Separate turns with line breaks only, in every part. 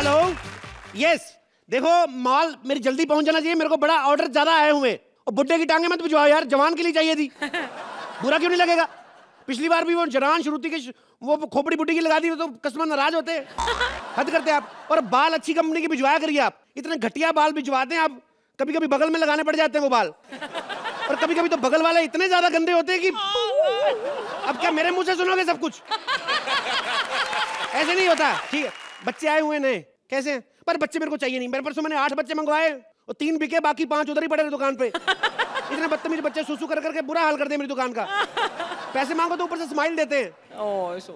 Hello, yes, देखो माल मेरी जल्दी पहुंच जाना चाहिए, मेरे को बड़ा ऑर्डर ज्यादा आए हुए। और बुड्ढे की टांगे मत भिजवाओ यार, जवान के लिए चाहिए थी। बुरा क्यों नहीं लगेगा? पिछली बार भी वो जरान श्रुति के वो खोपड़ी बुड्ढी की लगा दी तो कस्टमर नाराज होते। हद करते आप। और बाल अच्छी कंपनी की भिजवाया करिए आप, इतने घटिया बाल भिजवाते हैं आप, कभी कभी बगल में लगाने पड़ जाते हैं वो बाल। और कभी कभी तो बगल वाले इतने ज्यादा गंदे होते हैं कि अब क्या मेरे मुंह से सुनोगे सब कुछ? ऐसे नहीं होता। ठीक है, बच्चे आए हुए नए, कैसे हैं? पर बच्चे मेरे को चाहिए नहीं। मेरे परसों मैंने 8 बच्चे मंगवाए और 3 बिके, बाकी 5 उधर ही पड़े दुकान पे। इतने बदतमीज बच्चे सुसु कर करके बुरा हाल कर दिया मेरी दुकान का। पैसे मांगो तो ऊपर से स्माइल देते हैं।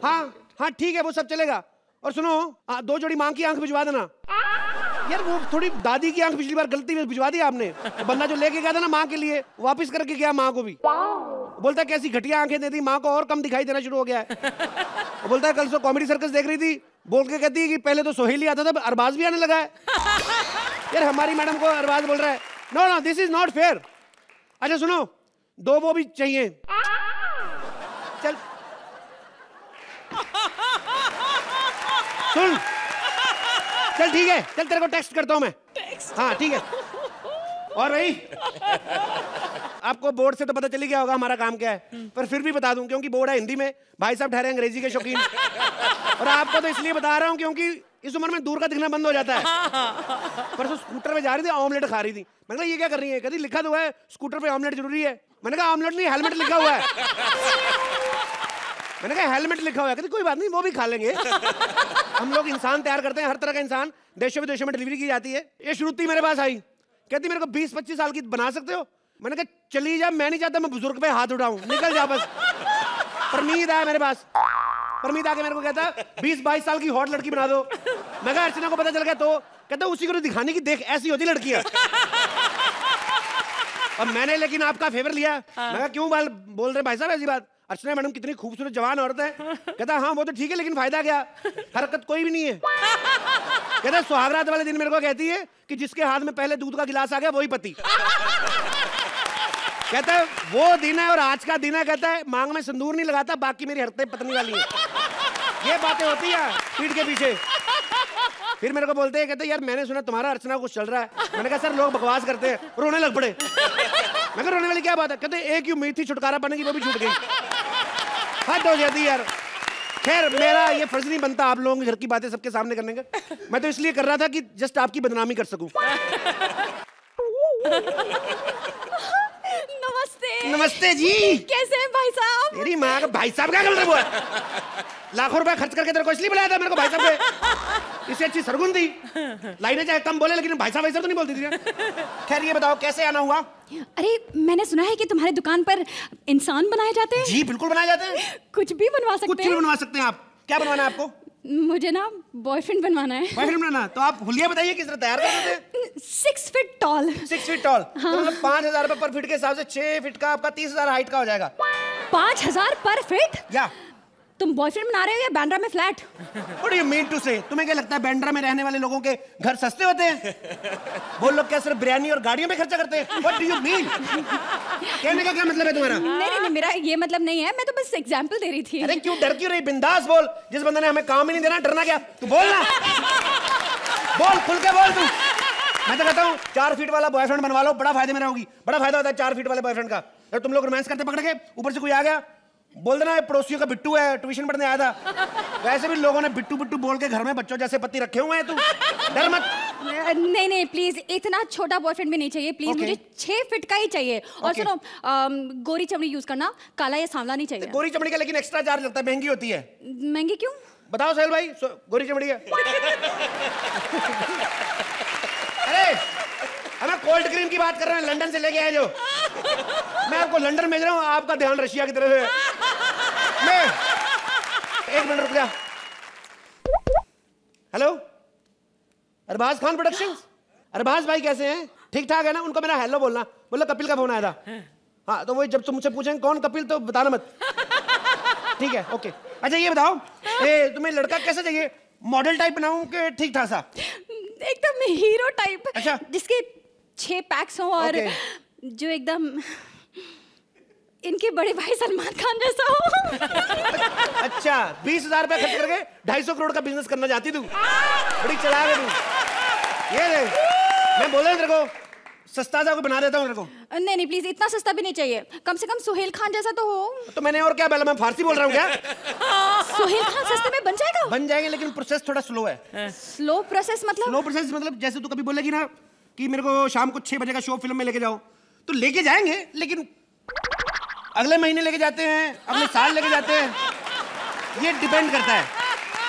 हाँ हाँ ठीक है, वो सब चलेगा। और सुनो, 2 जोड़ी मांग की आंख भिजवा देना यार। वो थोड़ी दादी की आंख पिछली बार गलती में भिजवा दी आपने। तो बंदा जो लेके गया था ना माँ के लिए, वापस करके गया माँ को भी। बोलता है कैसी घटिया आंखें दे दी, माँ को और कम दिखाई देना शुरू हो गया है। बोलता है कल सो कॉमेडी सर्कस देख रही थी, बोल के कहती है कि पहले तो सोहेली आता था, अरबाज भी आने लगा है। यार हमारी मैडम को अरबाज बोल रहा है। No no, this is not fair. अच्छा सुनो, 2 वो भी चाहिए। चल सुन, चल ठीक है, चल तेरे को टेक्स्ट करता हूं मैं। हाँ ठीक है। और भाई आपको बोर्ड से तो पता चली गया होगा हमारा काम क्या है, पर फिर भी बता दूं क्योंकि बोर्ड है हिंदी में, भाई साहब ठहरे अंग्रेजी के शौकीन। और आपको तो इसलिए बता रहा हूं क्योंकि इस उम्र में दूर का दिखना बंद हो जाता है। परसों स्कूटर पे जा रही थी, ऑमलेट खा रही थी। मैंने कहा ये क्या कर रही है? कहती लिखा तो है स्कूटर पे ऑमलेट जरूरी है। मैंने कहा ऑमलेट नहीं, हेलमेट लिखा हुआ है। मैंने कहा हेलमेट लिखा हुआ है। कहती कोई बात नहीं, वो भी खा लेंगे। हम लोग इंसान तैयार करते हैं, हर तरह का इंसान देशों विदेशों में डिलीवरी की जाती है। ये श्रुति मेरे पास आई, कहती मेरे को 20-25 साल की बना सकते हो? मैंने कहा चली जा, मैं नहीं चाहता मैं बुजुर्ग पे हाथ उठाऊं, निकल जा बस। परमीत आया मेरे पास, परमीत आके मेरे को कहता 20-22 साल की हॉट लड़की बना दो। मैं कहा अर्चना को पता चल गया तो? कहता उसी को तो दिखाने की, देख ऐसी होती लड़कियां। और मैंने लेकिन आपका फेवर लिया। मैं कहा क्यों बोल रहे भाई साहब ऐसी बात? अर्चना मैडम कितनी खूबसूरत जवान औरत है। कहता हाँ वो तो ठीक है, लेकिन फायदा क्या, हरकत कोई भी नहीं है। कहता सुहागरात वाले दिन मेरे को कहती है कि जिसके हाथ में पहले दूध का गिलास आ गया वही पति। कहता है वो दिन है और आज का दिन है। कहता है मांग में सिंदूर नहीं लगाता, बाकी मेरी हरकतें पत्नी वाली है। ये बातें होती है पीठ के पीछे। फिर मेरे को बोलते हैं, कहते यार मैंने सुना तुम्हारा अर्चना कुछ चल रहा है। मैंने कहा सर लोग बकवास करते हैं, रोने लग पड़े। मैं कहा रोने वाली क्या बात है? कहते एक ही उम्मीद थी छुटकारा पाने की, वो भी छूट गई। हद हो जाती यार। खैर मेरा ये फर्ज नहीं बनता आप लोगों के घर की बातें सबके सामने करने का। मैं तो इसलिए कर रहा था कि जस्ट आपकी बदनामी कर सकूं।
नमस्ते।
नमस्ते जी।
कैसे हैं भाई साहब?
मेरी माँ का भाई साहब क्या कर रहे हो? लाखों रुपए खर्च करके तेरे को इसलिए बुलाया था मेरे को भाई साहब पे? इससे अच्छी सरगुन थी। लाइनें चाहे कम बोले लेकिन भाई साहब वैसे तो नहीं बोलती थी। खैर ये बताओ कैसे आना हुआ?
अरे मैंने सुना है कि तुम्हारे दुकान पर इंसान बनाए जाते हैं।
जी बिल्कुल बनाए जाते हैं।
कुछ भी बनवा सकते हैं?
कुछ भी बनवा सकते हैं आप। क्या बनवाना है आपको?
मुझे ना बॉयफ्रेंड बनवाना है।
बॉयफ्रेंड बनाना? तो आप हुलिया बताइए किस तरह तैयार कर देते हैं?
6 फीट टॉल।
6 feet tall.
हाँ।
तो मतलब 5,000 रुपए पर फीट के हिसाब से 6 फीट का आपका 30,000 हाइट का हो जाएगा।
5,000 पर फीट?
या
तुम बॉयफ्रेंड बना रहे हो या बांद्रा में flat?
What do you mean to say? तुम्हें क्या लगता है बांद्रा में रहने वाले लोगों के घर सस्ते होते हैं? वो लोग क्या सिर्फ बिरयानी और गाड़ियों में खर्चा करते हैं? What do you mean? कहने का क्या मतलब है तुम्हारा?
नहीं, मेरा ये मतलब नहीं है, मैं तो बस एग्जांपल दे रही थी।
अरे क्यों डर क्यों रही? बिंदास बोल। जिस बंदे ने हमें काम ही नहीं देना, डरना क्या? तू बोल ना। बोल, खुल के बोल तू। मैं तो कहता हूँ 4 फीट वाला बॉयफ्रेंड बनवा लो, बड़ा फायदे में रहोगी। बड़ा फायदा होता है 4 फीट वाले बॉयफ्रेंड का। अगर तुम लोग रोमांस करते पकड़ के, ऊपर से कोई आ गया, बोल देना पड़ोसियों का बिट्टू है, ट्यूशन पढ़ने आया था। वैसे भी लोगों ने बिट्टू बिट्टू बोल के घर में बच्चों जैसे पति रखे हुए हैं। तू डर मत।
नहीं प्लीज, इतना छोटा बॉयफ्रेंड भी नहीं चाहिए प्लीज। मुझे 6 फीट का ही चाहिए। और सुनो, गोरी चमड़ी यूज करना, काला या सांवला नहीं चाहिए।
गोरी चमड़ी का लेकिन एक्स्ट्रा चार्ज लगता है, महंगी होती है।
महंगी क्यों?
बताओ सोहेल भाई। गोरी चमड़ी है। अरे हमें कोल्ड क्रीम की बात कर रहे हैं, लंदन से लेके आए जो। मैं आपको लंदन भेज रहा हूँ, आपका ध्यान रशिया की तरफ है। मैं 1 मिनट रुक जा। Hello, Arbaaz Khan productions. अरबाज भाई कैसे हैं? ठीक ठाक है ना? उनको मेरा हेलो बोलना। बोलो कपिल का फोन आया था। हाँ तो वही जब तुम मुझसे पूछेंगे कौन कपिल तो बताना मत। ठीक है ओके। अच्छा ये बताओ तुम्हें लड़का कैसा चाहिए? मॉडल टाइप बनाऊं कि ठीक ठाक सा?
एकदम हीरो टाइप।
अच्छा।
जिसके 6 पैक्स हो और जो एकदम इनके बड़े भाई सलमान खान जैसा हो।
अच्छा अच्छा 20,000 रुपया खर्च करके 250 करोड़ का बिजनेस करना चाहती तू? बड़ी चलाक है तू। ये देख, मैं बोला तेरे को सस्ता सा बना देता हूँ तेरे को।
नहीं नहीं प्लीज, इतना सस्ता भी नहीं चाहिए, कम से कम सुहेल खान जैसा तो हो।
तो मैंने और क्या बोला, मैं फारसी बोल रहा हूँ क्या?
सुहेल खान सस्ते में बन जाएगा?
बन जाएंगे, लेकिन प्रोसेस थोड़ा स्लो है।
स्लो प्रोसेस मतलब?
स्लो प्रोसेस मतलब जैसे तू कभी बोलेगी ना कि मेरे को शाम को 6 बजे का शो फिल्म में लेके जाओ, तो लेके जाएंगे, लेकिन अगले महीने लेके जाते हैं, अगले साल लेके जाते हैं, ये डिपेंड करता है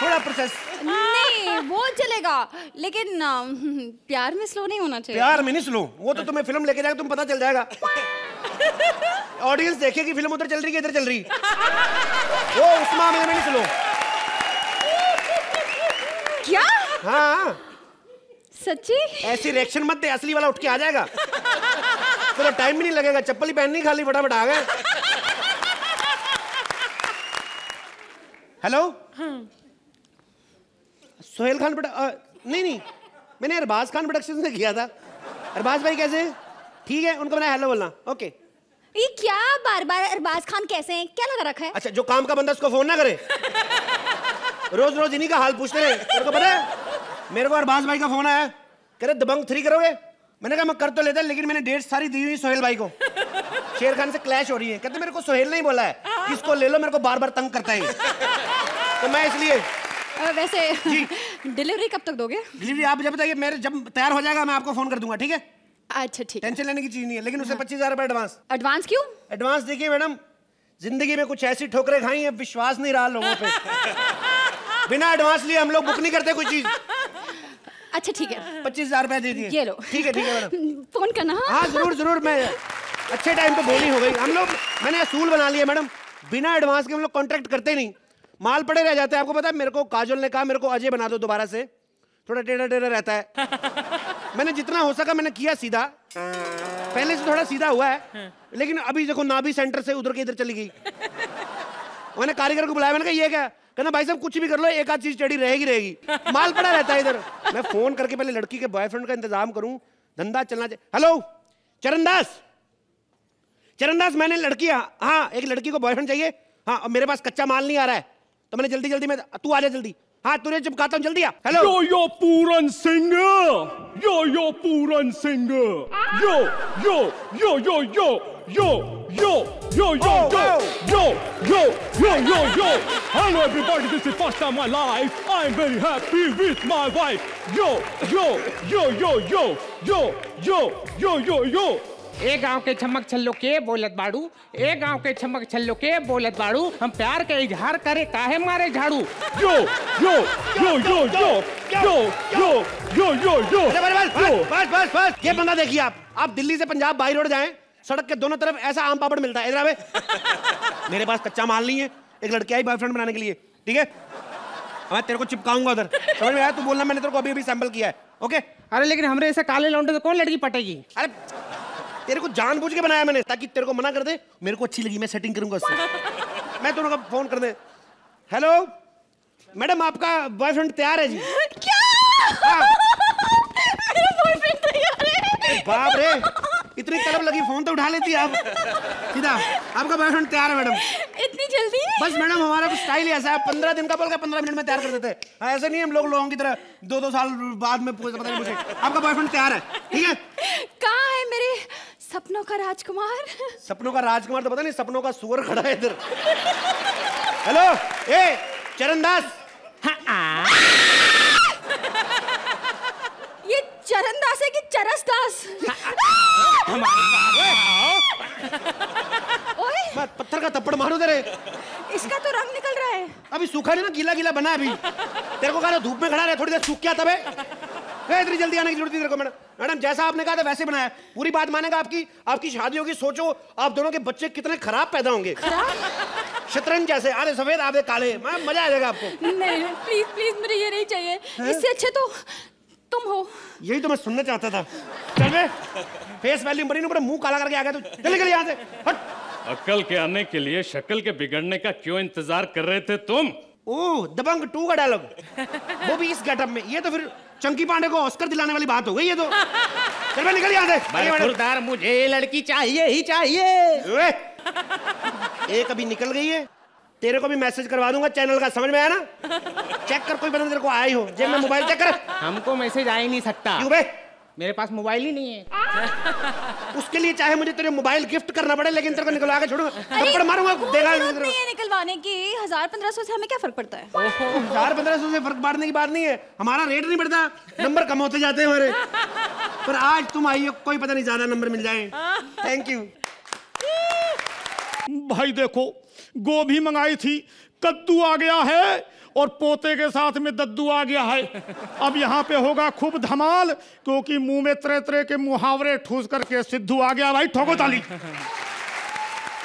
थोड़ा प्रोसेस।
नहीं वो चलेगा, लेकिन प्यार में स्लो नहीं होना चाहिए।
प्यार में नहीं स्लो, वो तो तुम्हें फिल्म लेके जाएगा, तुम पता चल जाएगा। ऑडियंस देखेगी फिल्म उधर चल रही है इधर चल रही, वो उस मामले में नहीं स्लो।
क्या?
हाँ
सच्ची?
ऐसी रिएक्शन मत दे, असली वाला उठ के आ जाएगा, थोड़ा टाइम भी नहीं लगेगा, चप्पल ही पहननी खाली, फटाफट आ गए। हेलो सोहेल खान नहीं मैंने अरबाज खान प्रोडक्शन से किया था। अरबाज भाई कैसे हैं? ठीक है, उनको मैंने हेलो बोलना। ओके।
ये क्या बार बार अरबाज खान कैसे हैं, क्या लगा रखा है?
अच्छा, जो काम का बंदा उसको फोन ना करे, रोज रोज इन्हीं का हाल पूछते रहे। तेरे को पता है मेरे को अरबाज भाई का फोन आया, कह रहे दबंग 3 करोगे? मैंने कहा मैं कर तो लेता, लेकिन मैंने डेट सारी दी हुई सोहेल भाई को, शेर खान से क्लैश हो रही है। कहते मेरे को सोहेल नहीं बोला है, इसको ले लो, मेरे को बार बार तंग करता है। तो मैं इसलिए
वैसे डिलीवरी कब तक दोगे?
डिलीवरी आप जब बताइए, मेरे जब तैयार हो जाएगा मैं आपको फोन कर दूंगा, ठीक है?
अच्छा ठीक है।
टेंशन लेने की चीज नहीं है, लेकिन उसे 25,000 रुपए एडवांस।
एडवांस क्यों?
एडवांस देखिए मैडम, जिंदगी में कुछ ऐसी ठोकरें खाई है, विश्वास नहीं रहा लोगों पे। बिना एडवांस लिए हम लोग बुक नहीं करते कोई चीज।
अच्छा ठीक है,
25,000 रुपए दे दिए।
ये लो।
ठीक है मैडम,
फोन करना।
हाँ जरूर जरूर, मैं अच्छे टाइम पे बोली हो गई। हम लोग मैंने असूल बना लिया मैडम, बिना एडवांस के हम लोग कॉन्ट्रैक्ट करते नहीं, माल पड़े रह जाते हैं। आपको पता है मेरे को काजोल ने कहा मेरे को अजय बना दो दोबारा से, थोड़ा टेढ़ा टेढ़ा रहता है। मैंने जितना हो सका मैंने किया सीधा, पहले से थोड़ा सीधा हुआ है, लेकिन अभी देखो नाभि सेंटर से उधर के इधर चली गई। मैंने कारीगर को बुलाया, मैंने कहा ये क्या? कहना भाई साहब कुछ भी कर लो, एक आध चीज टेढ़ी रहेगी रहेगी, माल पड़ा रहता है इधर। मैं फोन करके पहले लड़की के बॉयफ्रेंड का इंतजाम करूं, धंधा चलना चाहिए। हेलो चरणदास, चरणदास मैंने लड़की, हाँ एक लड़की को बॉयफ्रेंड चाहिए, हाँ मेरे पास कच्चा माल नहीं आ रहा है, तो मैंने जल्दी जल्दी में, तू आ जा जल्दी, हाँ तुझे चिपकाता हूँ जल्दी आ। Hello
yo Puran Singh, yo Puran Singh, yo yo yo yo yo yo yo yo yo yo yo yo yo yo yo hello everybody, this is first time in my life, I'm very happy with my wife, yo yo yo yo yo yo yo yo yo yo
ए गांव के छमक छल्लो के बोलत बाड़ू, ए गांव के छमक छल्लो के बोलत बाड़ू, हम प्यार के इजहार करे काहे मारे झाड़ू,
यो यो यो यो यो यो यो यो यो यो
बस बस, ये बंदा देखिए आप दिल्ली से पंजाब बाई रोड जाएं, सड़क के दोनों तरफ ऐसा आम पापड़ मिलता है। इधर मेरे पास कच्चा माल नहीं है, एक लड़की आई बॉयफ्रेंड बनाने के लिए, ठीक है? मैं तेरे को चिपकाऊंगा उधर, समझ में आया? तू बोलना मैंने तेरे को अभी अभी सैंपल किया है, ओके?
अरे लेकिन हमरे ऐसे काले लौंडे तो कौन लड़की पटेगी?
अरे तेरे को जानबूझ के बनाया मैंने, ताकि तेरे को मना कर दे, मेरे को अच्छी लगी मैं सेटिंग करूंगा उससे। मैं दोनों का फोन कर दे। हेलो मैडम, आपका बॉयफ्रेंड तैयार है जी?
क्या?
हाँ।
मेरा बॉयफ्रेंड तैयार है?
बाप रे, इतनी तलब लगी, फोन तो उठा लेती आप सीधा। आपका बॉयफ्रेंड तैयार है मैडम?
इतनी जल्दी?
बस मैडम हमारा कुछ स्टाइल ही ऐसा है, 15 दिन का बोल के 15 मिनट में तैयार कर देते हैं। ऐसे नहीं हम लोगों की तरह 2-2 साल बाद में पता नहीं मुझे। आपका बॉयफ्रेंड तैयार है, ठीक है?
कहाँ है मेरे सपनों का राजकुमार?
सपनों का राजकुमार तो पता नहीं, सपनों का सुअर खड़ा है इधर। हेलो ए चरणदास।
ये चरणदास है कि चरसदास? ओए
मैं पत्थर का थप्पड़ मारूं तेरे।
इसका तो रंग निकल रहा है।
अभी सूखा नहीं ना, गीला गीला बना है अभी। तेरे को कहा धूप में खड़ा रहे, थोड़ी देर सूख क्या तब है? इतनी जल्दी आने की जरूरत नहीं तेरे को। मैडम जैसा आपने कहा था वैसे बनाया, पूरी बात मानेगा आपकी शादी होगी। सोचो आप दोनों के बच्चे कितने खराब पैदा होंगे, शतरंज जैसे, आधे सफेद आधे काले। मजा आ जाएगा आपको।
नहीं प्लीज प्लीज, मुझे ये नहीं चाहिए, इससे अच्छे तो तुम हो।
यही तो मैं सुनना चाहता था। चल बे, फेस वैल्यू बड़ी ना, मुंह काला करके आ गया तू। चल निकल यहाँ से, हट।
अक्ल के आने के लिए शक्ल के बिगड़ने का क्यों इंतजार कर रहे थे तुम?
ओह, दबंग 2 का डायलॉग, वो भी इस गेटअप में। ये तो फिर चंकी पांडे को ऑस्कर दिलाने वाली बात हो गई ये तो। चल बे निकल यहाँ से।
मुझे लड़की चाहिए ही चाहिए।
एक अभी निकल गई है, तेरे को भी मैसेज करवा दूंगा चैनल का, समझ में आया ना? चेक कर, कोई बंदा तेरे को आई हो, जेब में मोबाइल चेक कर।
हमको मैसेज आ ही नहीं सकता।
क्यों बे?
मेरे पास मोबाइल ही नहीं है।
उसके लिए चाहे मुझे तेरे मोबाइल गिफ्ट करना पड़े, लेकिन तेरे को निकलवा के छोड़ूंगा, थप्पड़ मारूंगा, देगा
नहीं है निकलवाने की। 1000-1500 से हमें क्या फर्क पड़ता है?
1000-1500 से फर्क पड़ने की बात नहीं है, हमारा रेट नहीं बढ़ता, नंबर कम होते जाते हैं हमारे। पर आज तुम आई हो, कोई पता नहीं ज्यादा नंबर मिल जाए। Thank you.
भाई देखो, गोभी मंगाई थी, कद्दू आ गया है और पोते के साथ में दद्दू आ गया है। अब यहाँ पे होगा खूब धमाल, क्योंकि मुंह में तरह तरह के मुहावरे ठूस करके सिद्धू आ गया। भाई ठोको ताली।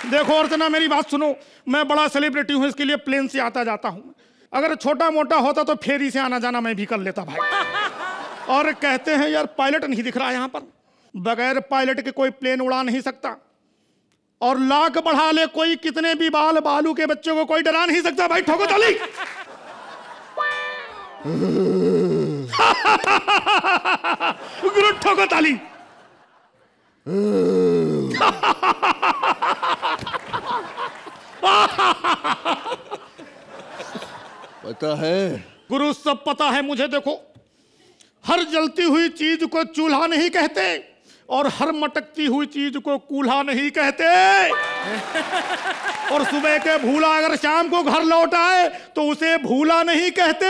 देखो अर्चना, मेरी बात सुनो, मैं बड़ा सेलिब्रिटी हूँ, इसके लिए प्लेन से आता जाता हूँ। अगर छोटा मोटा होता तो फेरी से आना जाना मैं भी कर लेता भाई। और कहते हैं यार पायलट नहीं दिख रहा यहाँ पर, बगैर पायलट के कोई प्लेन उड़ा नहीं सकता। और लाख बढ़ा ले कोई, कितने भी बाल बालू के बच्चों को कोई डरा नहीं सकता। भाई ठोको ताली। गुरु ठोको ताली।
पता है
गुरु, सब पता है मुझे। देखो, हर जलती हुई चीज को चूल्हा नहीं कहते और हर मटकती हुई चीज को कूल्हा नहीं कहते। और सुबह के भूला अगर शाम को घर लौट आए तो उसे भूला नहीं कहते।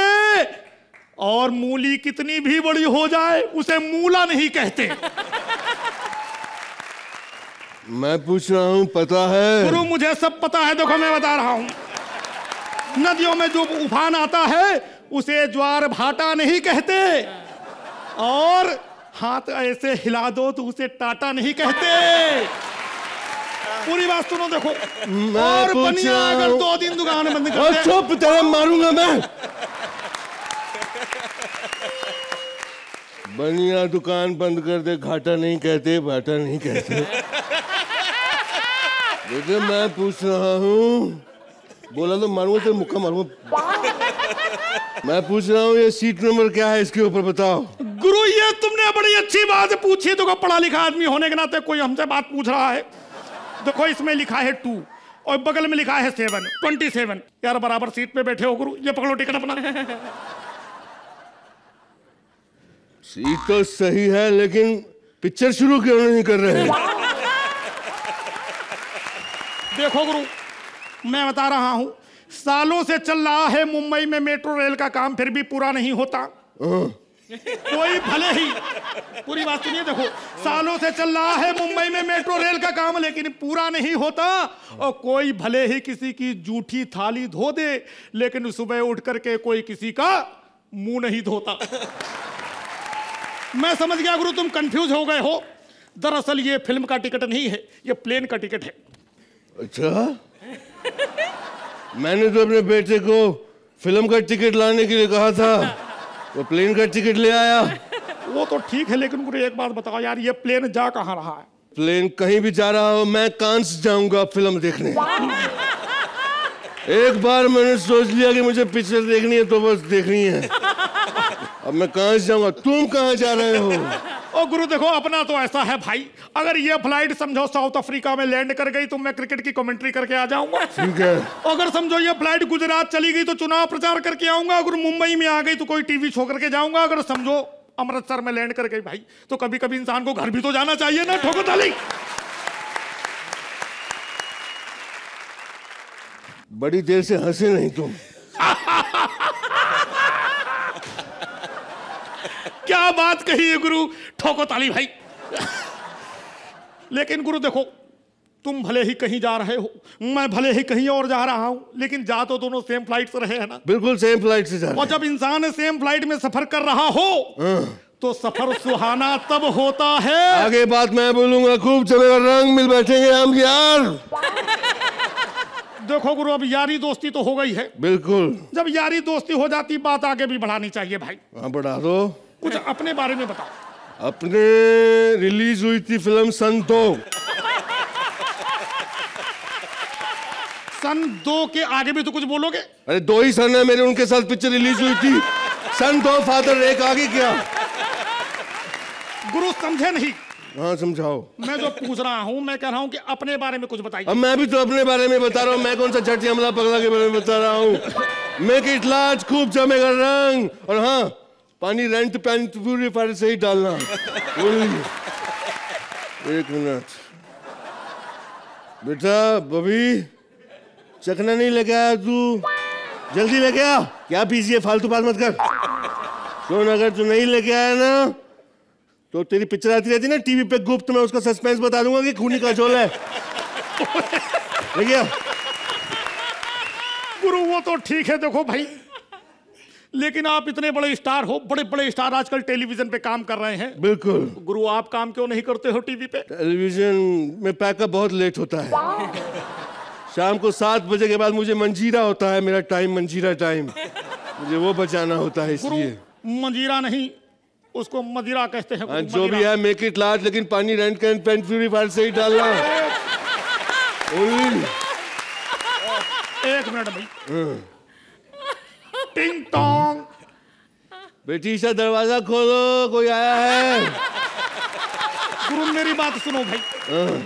और मूली कितनी भी बड़ी हो जाए उसे मूला नहीं कहते।
मैं पूछ रहा हूँ, पता है?
गुरु मुझे सब पता है। देखो मैं बता रहा हूँ, नदियों में जो उफान आता है उसे ज्वार भाटा नहीं कहते। और हाथ ऐसे हिला दो तो उसे टाटा नहीं कहते। पूरी बात सुनो। देखो, और बनिया अगर 2 दिन दुकान बंद कर दे,
चुप, तेरे मारूंगा मैं। बनिया दुकान बंद कर दे, घाटा नहीं कहते, भाटा नहीं कहते। देखो मैं पूछ रहा हूँ, बोला तो मारूंगा, तेरे मुक्का मारूंगा। मैं पूछ रहा हूँ, ये सीट नंबर क्या है, इसके ऊपर बताओ।
गुरु ये तुमने बड़ी अच्छी बात पूछी। तो पढ़ा लिखा आदमी होने के नाते कोई हमसे बात पूछ रहा है। देखो इसमें लिखा है 2 और बगल में लिखा है 7, 27। यार बराबर सीट पे बैठे हो गुरु, ये पकड़ो टिकट अपना।
सीट तो सही है, लेकिन पिक्चर शुरू क्यों नहीं कर रहे?
देखो गुरु, मैं बता रहा हूं, सालों से चल रहा है मुंबई में मेट्रो रेल का काम, फिर भी पूरा नहीं होता। कोई भले ही, पूरी बात सुनिए। देखो, सालों से चल रहा है मुंबई में मेट्रो रेल का काम, लेकिन पूरा नहीं होता। और कोई भले ही किसी की जूठी थाली धो दे, लेकिन सुबह उठ करके कोई किसी का मुंह नहीं धोता। मैं समझ गया गुरु, तुम कंफ्यूज हो गए हो। दरअसल ये फिल्म का टिकट नहीं है, ये प्लेन का टिकट है।
अच्छा, मैंने तो अपने बेटे को फिल्म का टिकट लाने के लिए कहा था, वो प्लेन का टिकट ले आया।
वो तो ठीक है, लेकिन गुरु एक बात बताओ यार, ये प्लेन जा कहाँ रहा है?
प्लेन कहीं भी जा रहा हो, मैं कांस जाऊंगा फिल्म देखने। एक बार मैंने सोच लिया कि मुझे पिक्चर देखनी है तो बस देखनी है। अब मैं कहाँ जाऊंगा, तुम कहाँ जा रहे हो?
ओ गुरु देखो, अपना तो ऐसा है भाई, अगर ये फ्लाइट समझो साउथ अफ्रीका में लैंड कर गई तो मैं क्रिकेट की कमेंट्री करके आ जाऊंगा।
ठीक है।
अगर समझो ये फ्लाइट गुजरात चली गई तो चुनाव प्रचार करके आऊंगा। अगर मुंबई में आ गई तो कोई टीवी शो करके जाऊंगा। अगर समझो अमृतसर में लैंड कर गई भाई, तो कभी कभी इंसान को घर भी तो जाना चाहिए ना। ठोको ताली।
बड़ी देर से हंसे नहीं तुम।
क्या बात कही है गुरु, ठोको ताली भाई। लेकिन गुरु देखो, तुम भले ही कहीं जा रहे हो, मैं भले ही कहीं और जा रहा हूं, लेकिन जा तो दोनों सेम फ्लाइट से रहे हैं ना।
बिल्कुल सेम फ्लाइट से जा रहे हैं।
और जब इंसान सेम फ्लाइट में सफर कर रहा हो तो सफर सुहाना तब होता है।
आगे बात मैं बोलूंगा, खूब चलेगा, रंग मिल बैठेंगे हम यार।
देखो गुरु, अब यारी दोस्ती तो हो गई है।
बिल्कुल।
जब यारी दोस्ती हो जाती, बात आगे भी बढ़ानी चाहिए भाई।
हाँ, बढ़ा दो।
कुछ अपने बारे में बताओ।
अपने रिलीज हुई थी फिल्म सन 2।
सन 2 के आगे भी तो कुछ बोलोगे?
अरे 2 ही सन है मेरे, उनके साथ पिक्चर रिलीज हुई थी। सन 2 फादर एक आगे क्या?
गुरु समझे नहीं,
हाँ समझाओ।
मैं जो पूछ रहा हूँ, मैं कह रहा हूँ कि अपने बारे में कुछ बताइए।
अब मैं भी तो अपने बारे में बता रहा हूँ। मैं कौन सा झट हमला पगला के बारे में बता रहा हूँ। मेक इट लार्ज, खूब जमेगा रंग। और हाँ, पानी रेंट पैन प्यूरीफायर से ही डालना। एक मिनट बेटा, बबी चखना नहीं लेके आया तू? जल्दी लेके आ। क्या बिजी है, फालतू बात मत कर। सुन, अगर तू नहीं लेके आया ना तो तेरी पिक्चर आती रहती ना टीवी पे गुप्त, मैं उसका सस्पेंस बता दूंगा कि खूनी का झोल है। लेके आ।
गुरु वो तो ठीक है, देखो भाई, लेकिन आप इतने बड़े स्टार हो, बड़े बड़े स्टार आजकल टेलीविजन पे काम कर रहे हैं।
बिल्कुल।
गुरु आप काम क्यों नहीं करते हो टीवी पे?
टेलीविजन में पैकअप बहुत लेट होता है। शाम को 7 बजे के बाद मुझे मंजीरा होता है, मेरा टाइम मंजीरा टाइम, मुझे वो बचाना होता है, इसलिए।
मंजीरा नहीं, उसको मदिरा कहते हैं।
जो भी है, मेक इट लार्ज, लेकिन पानी रेंट कैन पेन प्यूरीफायर से ही डालना।
एक मिनट भाई। टिंग टोंग।
बेटी सा दरवाजा खोलो, कोई आया है।
गुरु मेरी बात सुनो भाई।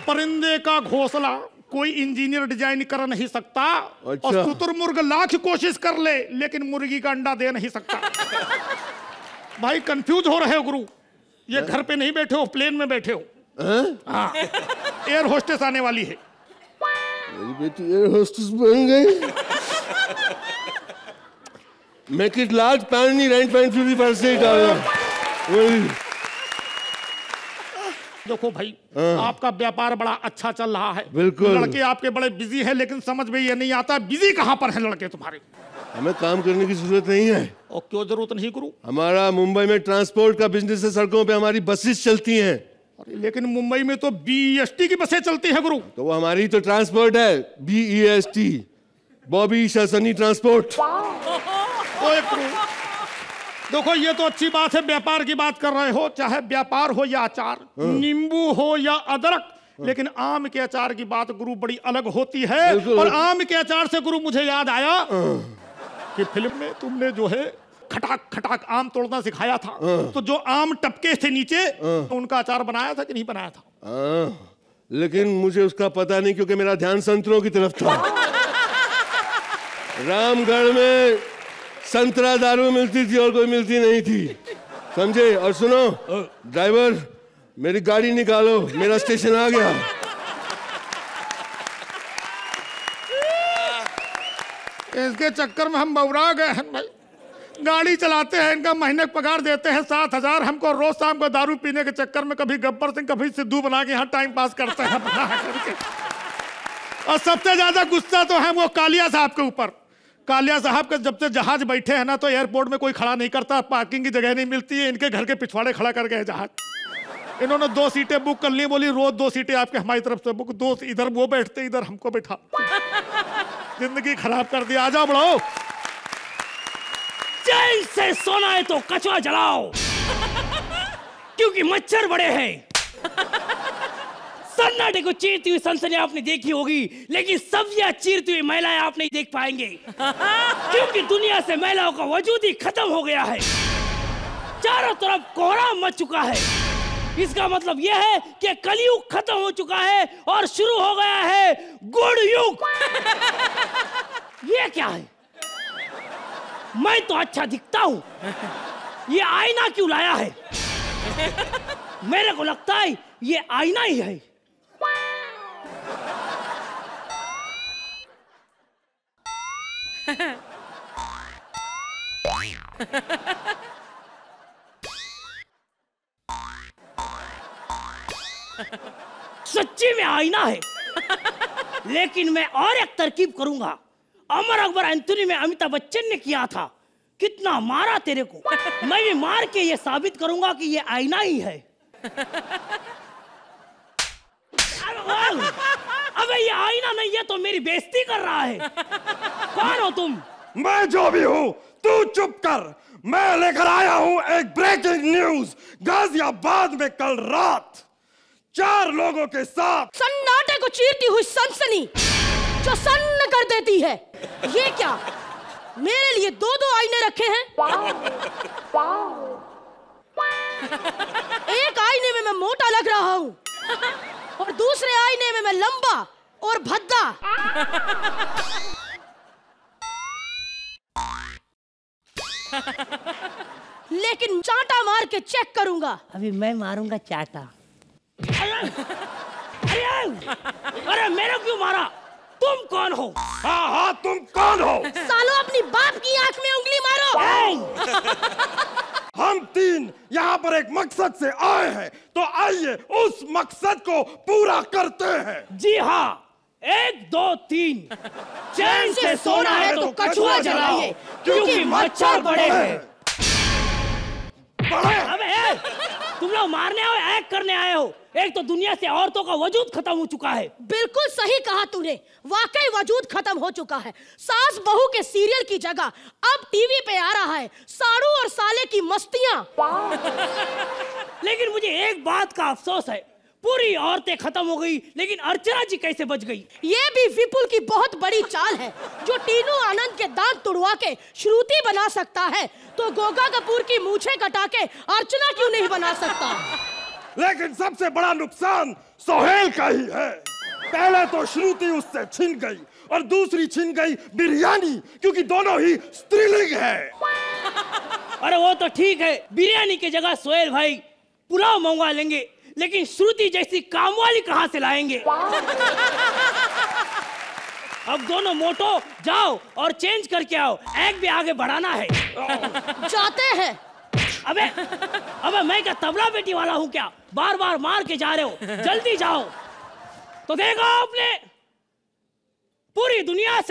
परिंदे का घोंसला कोई इंजीनियर डिजाइन कर नहीं सकता।
अच्छा।
और शुतुरमुर्ग लाख कोशिश कर ले, लेकिन मुर्गी का अंडा दे नहीं सकता। भाई कंफ्यूज हो रहे हो गुरु। ये घर पे नहीं बैठे हो, प्लेन में बैठे हो। हाँ, एयर होस्टेस आने वाली है।
मेरी बेटी एयर होस्टेस बन गई। मेक इट लार्ज, पानी रेंट पेन प्यूरीफायर से ही डालना।
देखो भाई, आपका व्यापार बड़ा अच्छा चल रहा है।
बिल्कुल।
लड़के आपके बड़े बिजी हैं, लेकिन समझ में ये नहीं आता बिजी कहाँ पर हैं लड़के तुम्हारे।
हमें काम करने की जरूरत नहीं है।
और क्यों जरूरत नहीं गुरु?
हमारा मुंबई में ट्रांसपोर्ट का बिजनेस है, सड़कों पे हमारी बसेस चलती हैं।
लेकिन मुंबई में तो BEST की बसें चलती हैं गुरु।
तो वो हमारी तो ट्रांसपोर्ट है, BEST, बॉबी शासनी ट्रांसपोर्ट।
तो एक देखो, ये तो अच्छी बात है, व्यापार की बात कर रहे हो, चाहे व्यापार हो या अचार, नींबू हो या अदरक, लेकिन आम के अचार की बात गुरु बड़ी अलग होती है। और आम के अचार से गुरु मुझे याद आया कि फिल्म में तुमने जो है खटाक खटाक आम तोड़ना सिखाया था, तो जो आम टपके थे नीचे, उनका अचार बनाया था कि नहीं बनाया था?
लेकिन मुझे उसका पता नहीं, क्योंकि मेरा ध्यान संतरों की तरफ था। रामगढ़ में संतरा दारू मिलती थी और कोई मिलती नहीं थी, समझे? और सुनो ड्राइवर, मेरी गाड़ी निकालो, मेरा स्टेशन आ गया।
इसके चक्कर में हम बौरा गए हैं भाई। गाड़ी चलाते हैं, इनका महीने पगार देते हैं 7,000, हमको रोज शाम को दारू पीने के चक्कर में कभी गब्बर सिंह कभी सिद्धू बना के यहाँ टाइम पास करते हैं बना करके। और सबसे ज्यादा गुस्सा तो है वो कालिया साहब के ऊपर। कालिया साहब के जब से जहाज बैठे हैं ना, तो एयरपोर्ट में कोई खड़ा नहीं करता, पार्किंग की जगह नहीं मिलती है, इनके घर के पिछवाड़े खड़ा कर गए जहाज। इन्होंने 2 सीटें बुक कर ली, बोली रोज 2 सीटें आपके हमारी तरफ से बुक, 2 इधर वो बैठते, इधर हमको बैठा। जिंदगी खराब कर दी। आ जाओ बढ़ो।
चैन से सोना है तो कचवा जलाओ, क्योंकि मच्छर बड़े हैं। सन्नाटे को चीरती हुई सनसनी आपने देखी होगी, लेकिन सब्जियां चीरती हुई महिलाएं आप नहीं देख पाएंगे, क्योंकि दुनिया से महिलाओं का वजूद ही खत्म हो गया है। चारों तरफ कोहरा मच चुका है। इसका मतलब यह है कि कलयुग खत्म हो चुका है और शुरू हो गया है गुड़ युग। ये क्या है? मैं तो अच्छा दिखता हूं, ये आईना क्यों लाया है? मेरे को लगता है ये आईना ही है। सच्ची में आईना है। लेकिन मैं और एक तरकीब करूंगा। अमर अकबर एंथोनी में अमिताभ बच्चन ने किया था, कितना मारा तेरे को, मैं भी मार के ये साबित करूंगा कि ये आईना ही है। अबे ये आईना नहीं है तो मेरी बेइज्जती कर रहा है। कौन हो तुम?
मैं जो भी हूँ, तू चुप कर। मैं लेकर आया हूँ एक ब्रेकिंग न्यूज। गाजियाबाद में कल रात 4 लोगों के साथ
सन्नाटे को चीरती हुई सनसनी जो सन्न कर देती है। ये क्या? मेरे लिए 2-2 आईने रखे हैं?
एक आईने में मैं मोटा लग रहा हूँ और दूसरे आईने में मैं लंबा और भद्दा। लेकिन चांटा मार के चेक करूंगा।
अभी मैं मारूंगा चाटा। अरे मेरे क्यों मारा? तुम कौन हो?
हाँ हाँ तुम कौन हो?
सालो अपनी बाप की आंख में उंगली मारो।
हम तीन यहाँ पर एक मकसद से आए हैं, तो आइए उस मकसद को पूरा करते हैं।
जी हाँ, 1 2 3 चैन से सोना है तो कछुआ जलाइए, क्योंकि मच्छर बड़े हैं। अबे तुम लोग मारने आए हो, एक्ट करने आए हो? एक तो दुनिया से औरतों का वजूद खत्म हो चुका है।
बिल्कुल सही कहा तूने, वाकई वजूद खत्म हो चुका है। सास बहू के सीरियल की जगह अब टीवी पे आ रहा है साड़ू और साले की मस्तियां।
लेकिन मुझे एक बात का अफसोस है, पूरी औरतें खत्म हो गई, लेकिन अर्चना जी कैसे बच गई?
ये भी विपुल की बहुत बड़ी चाल है। जो टीनू आनंद के दांत तुड़वा के श्रुति बना सकता है, तो गोगा कपूर की मूछें कटा के अर्चना क्यों नहीं बना सकता?
लेकिन सबसे बड़ा नुकसान सोहेल का ही है। पहले तो श्रुति उससे छिन गई और दूसरी छिन गई बिरयानी, क्योंकि दोनों ही स्त्रीलिंग है।
अरे वो तो ठीक है, बिरयानी की जगह सोहेल भाई पुलाव मंगवा लेंगे, लेकिन श्रुति जैसी कामवाली कहाँ से लाएंगे? अब दोनों मोटो जाओ और चेंज करके आओ, एक्ट भी आगे बढ़ाना है।
जाते हैं।
अबे मैं क्या तबला बेटी वाला हूँ क्या? बार बार मार के जा रहे हो, जल्दी जाओ। तो देखा आपने, पूरी दुनिया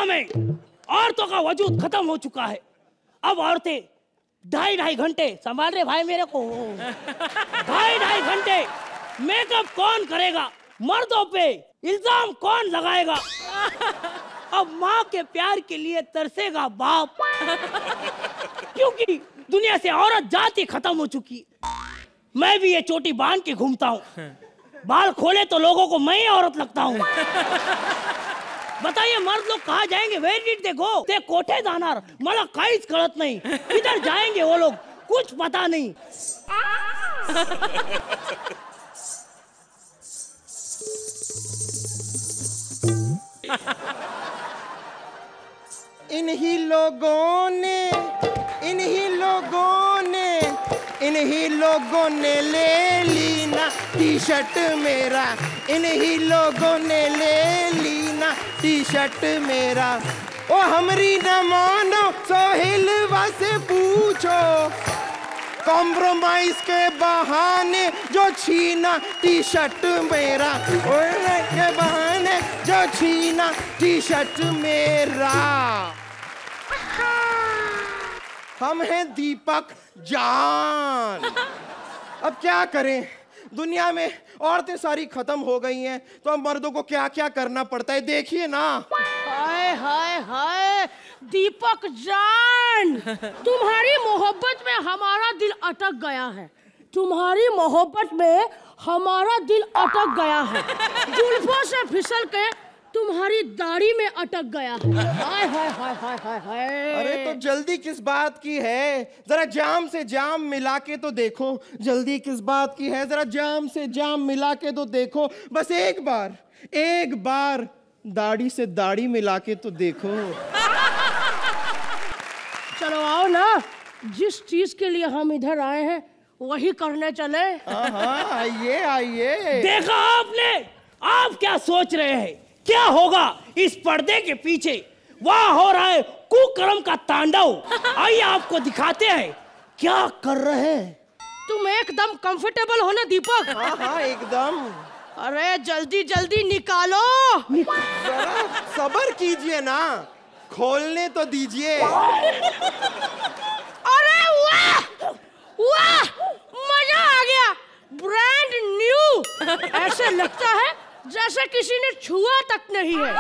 में औरतों का वजूद खत्म हो चुका है। अब औरतें 2.5 घंटे संभाल रहे भाई मेरे को। 2.5 घंटे मेकअप कौन करेगा? मर्दों पे इल्जाम कौन लगाएगा? अब माँ के प्यार के लिए तरसेगा बाप, क्योंकि दुनिया से औरत जाति खत्म हो चुकी। मैं भी ये चोटी बांध के घूमता हूँ, बाल खोले तो लोगों को मैं ही औरत लगता हूँ। बताइए मर्द लोग कहाँ जाएंगे? वेयर डिड दे गो? ते कोठे दानार मला काहीच कळत नहीं, किधर जाएंगे वो लोग कुछ पता नहीं।
इन्हीं लोगों ने ले ली ना टी शर्ट मेरा, इन्हीं लोगों ने ले ली ना टी शर्ट मेरा। ओ हमरी न मानो सोहेलवा से पूछो, कॉम्प्रोमाइज के बहाने जो छीना टी शर्ट मेरा, के बहाने जो छीना टी शर्ट मेरा। हम हैं दीपक जान। अब क्या करें, दुनिया में औरतें सारी खत्म हो गई हैं, तो अब मर्दों को क्या क्या करना पड़ता है देखिए ना।
हाय हाय हाय दीपक जान, तुम्हारी मोहब्बत में हमारा दिल अटक गया है। तुम्हारी मोहब्बत में हमारा दिल अटक गया है, जुल्फों से फिसल के तुम्हारी दाढ़ी में अटक गया है। हाय हाय हाय हाय हाय हाय।
अरे तो जल्दी किस बात की है, जरा जाम से जाम मिला के तो देखो। जल्दी किस बात की है, जरा जाम से जाम मिला के तो देखो। बस एक बार दाढ़ी से दाढ़ी मिला के तो देखो।
चलो आओ ना, जिस चीज के लिए हम इधर आए हैं वही करने चले।
हाँ आइए आइए।
देखा आपने, आप क्या सोच रहे हैं? क्या होगा इस पर्दे के पीछे? वहाँ हो रहा है कुकर्म का तांडव। आइए आपको दिखाते हैं क्या कर रहे हैं।
तुम एकदम कंफर्टेबल हो ना दीपक?
हाँ एकदम।
अरे जल्दी जल्दी निकालो।
जरा सब्र कीजिए ना, खोलने तो दीजिए।
अरे वाह वाह, मजा आ गया, ब्रांड न्यू। ऐसे लगता है जैसे किसी ने छुआ तक नहीं है।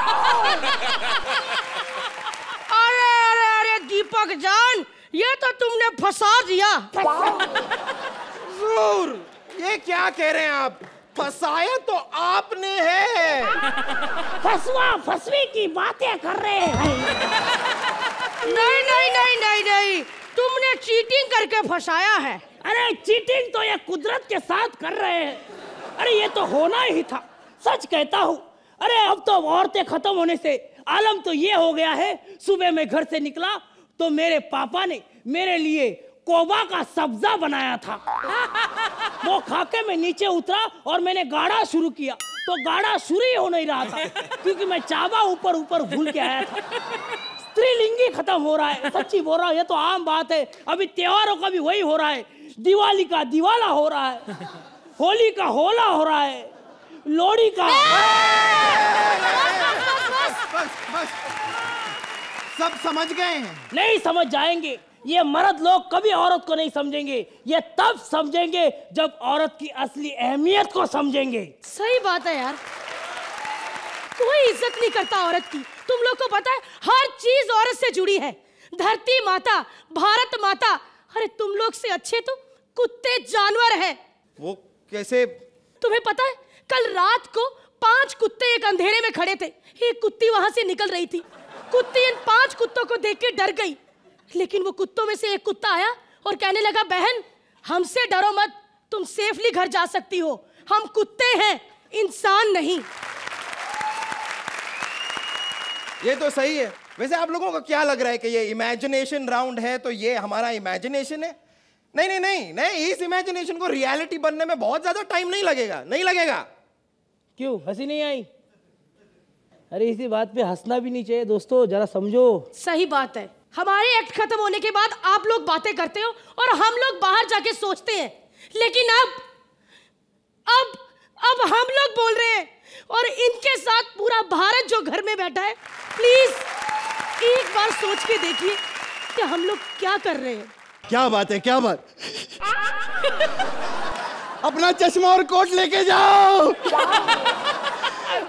अरे अरे अरे दीपक जान, ये तो तुमने फंसा दिया।
जरूर, ये क्या कह रहे हैं आप? फंसाया तो आपने है।
फसवा फसवी की बातें कर रहे हैं।
नहीं नहीं नहीं नहीं नहीं, तुमने चीटिंग करके फंसाया है।
अरे चीटिंग तो ये कुदरत के साथ कर रहे हैं। अरे ये तो होना ही था, सच कहता हूँ। अरे अब तो औरतें खत्म होने से आलम तो ये हो गया है, सुबह मैं घर से निकला तो मेरे पापा ने मेरे लिए कोबा का सब्जा बनाया था। वो खाके मैं नीचे उतरा और मैंने गाड़ा शुरू किया, तो गाड़ा शुरू ही हो नहीं रहा था क्योंकि मैं चाबा ऊपर ऊपर भूल के आया था। स्त्रीलिंगी खत्म हो रहा है, सच्ची बोल रहा हूँ, ये तो आम बात है। अभी त्योहारों का भी वही हो रहा है, दिवाली का दिवाला हो रहा है, होली का होला हो रहा है, लोहड़ी का।
बस सब समझ गए हैं।
नहीं समझ जाएंगे, ये मर्द लोग कभी औरत को नहीं समझेंगे। ये तब समझेंगे जब औरत की असली अहमियत को समझेंगे।
सही बात है यार, कोई इज्जत नहीं करता औरत की। तुम लोग को पता है हर चीज औरत से जुड़ी है, धरती माता, भारत माता। अरे तुम लोग से अच्छे तो कुत्ते जानवर हैं।
वो कैसे?
तुम्हें पता है कल रात को 5 कुत्ते एक अंधेरे में खड़े थे। एक कुत्ती वहां से निकल रही थी, कुत्ती इन 5 कुत्तों को देख के डर गई, लेकिन वो कुत्तों में से एक कुत्ता आया और कहने लगा, बहन हमसे डरो मत, तुम सेफली घर जा सकती हो, हम कुत्ते हैं, इंसान नहीं।
ये तो सही है। वैसे आप लोगों को क्या लग रहा है कि ये इमेजिनेशन राउंड है तो ये हमारा इमेजिनेशन है? नहीं नहीं नहीं नहीं, इस इमेजिनेशन को रियलिटी बनने में बहुत ज्यादा टाइम नहीं लगेगा। नहीं लगेगा।
क्यों हंसी नहीं आई? अरे इसी बात पे हंसना भी नहीं चाहिए दोस्तों, जरा समझो।
सही बात है, हमारे एक्ट खत्म होने के बाद आप लोग बातें करते हो और हम लोग बाहर जाके सोचते हैं, लेकिन अब हम लोग बोल रहे हैं और इनके साथ पूरा भारत जो घर में बैठा है। प्लीज एक बार सोच के देखिए कि हम लोग क्या कर रहे हैं।
क्या बात है, क्या बात। अपना चश्मा और कोट लेके जाओ।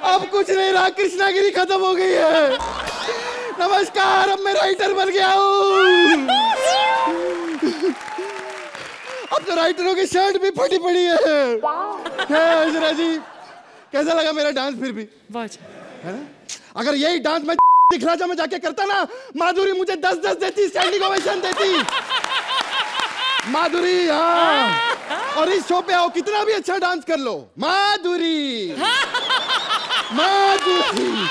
अब कुछ नहीं रहा, कृष्णागिरी खत्म हो गई है। नमस्कार, अब मैं राइटर बन गया हूँ। अब तो राइटरों की शर्ट भी फटी पड़ी है। जरा जी, कैसा लगा मेरा डांस? फिर भी है ना? अगर यही डांस मैं दिखलाजा में जाके करता ना, माधुरी मुझे 10-10 देती, स्टैंडिंग ओवेशन देती। माधुरी, हाँ। और इस शो पे आओ, कितना भी अच्छा डांस कर लो, माधुरी, माधुरी,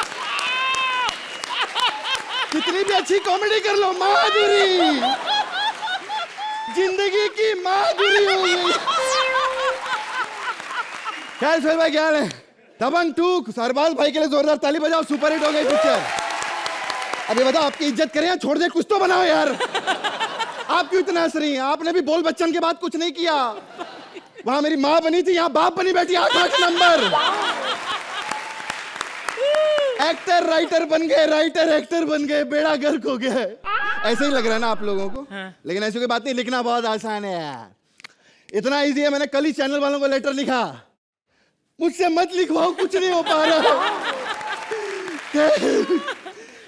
कितनी भी अच्छी कॉमेडी कर लो, माधुरी, जिंदगी की माधुरी हो गई। खैर सोहेल भाई, क्या है? दबंग 2, सरबाज भाई के लिए जोरदार ताली बजाओ, सुपर हिट हो गई पिक्चर। अबे बताओ, आपकी इज्जत करें या छोड़ दे? कुछ तो बनाओ यार। आप क्यों इतना हंस रही हैं? आपने भी बोल बच्चन के बाद कुछ नहीं किया। वहां मेरी माँ बनी थी, यहाँ बाप बनी बैठी, 8 नंबर। एक्टर राइटर बन गए, राइटर एक्टर बन गए, बेड़ा गर्क हो गया। ऐसे ही लग रहा है ना आप लोगों को? लेकिन ऐसी कोई बात नहीं, लिखना बहुत आसान है यार। इतना इजी है, मैंने कल ही चैनल वालों को लेटर लिखा, मुझसे मत लिखवाओ, कुछ नहीं हो पा रहा।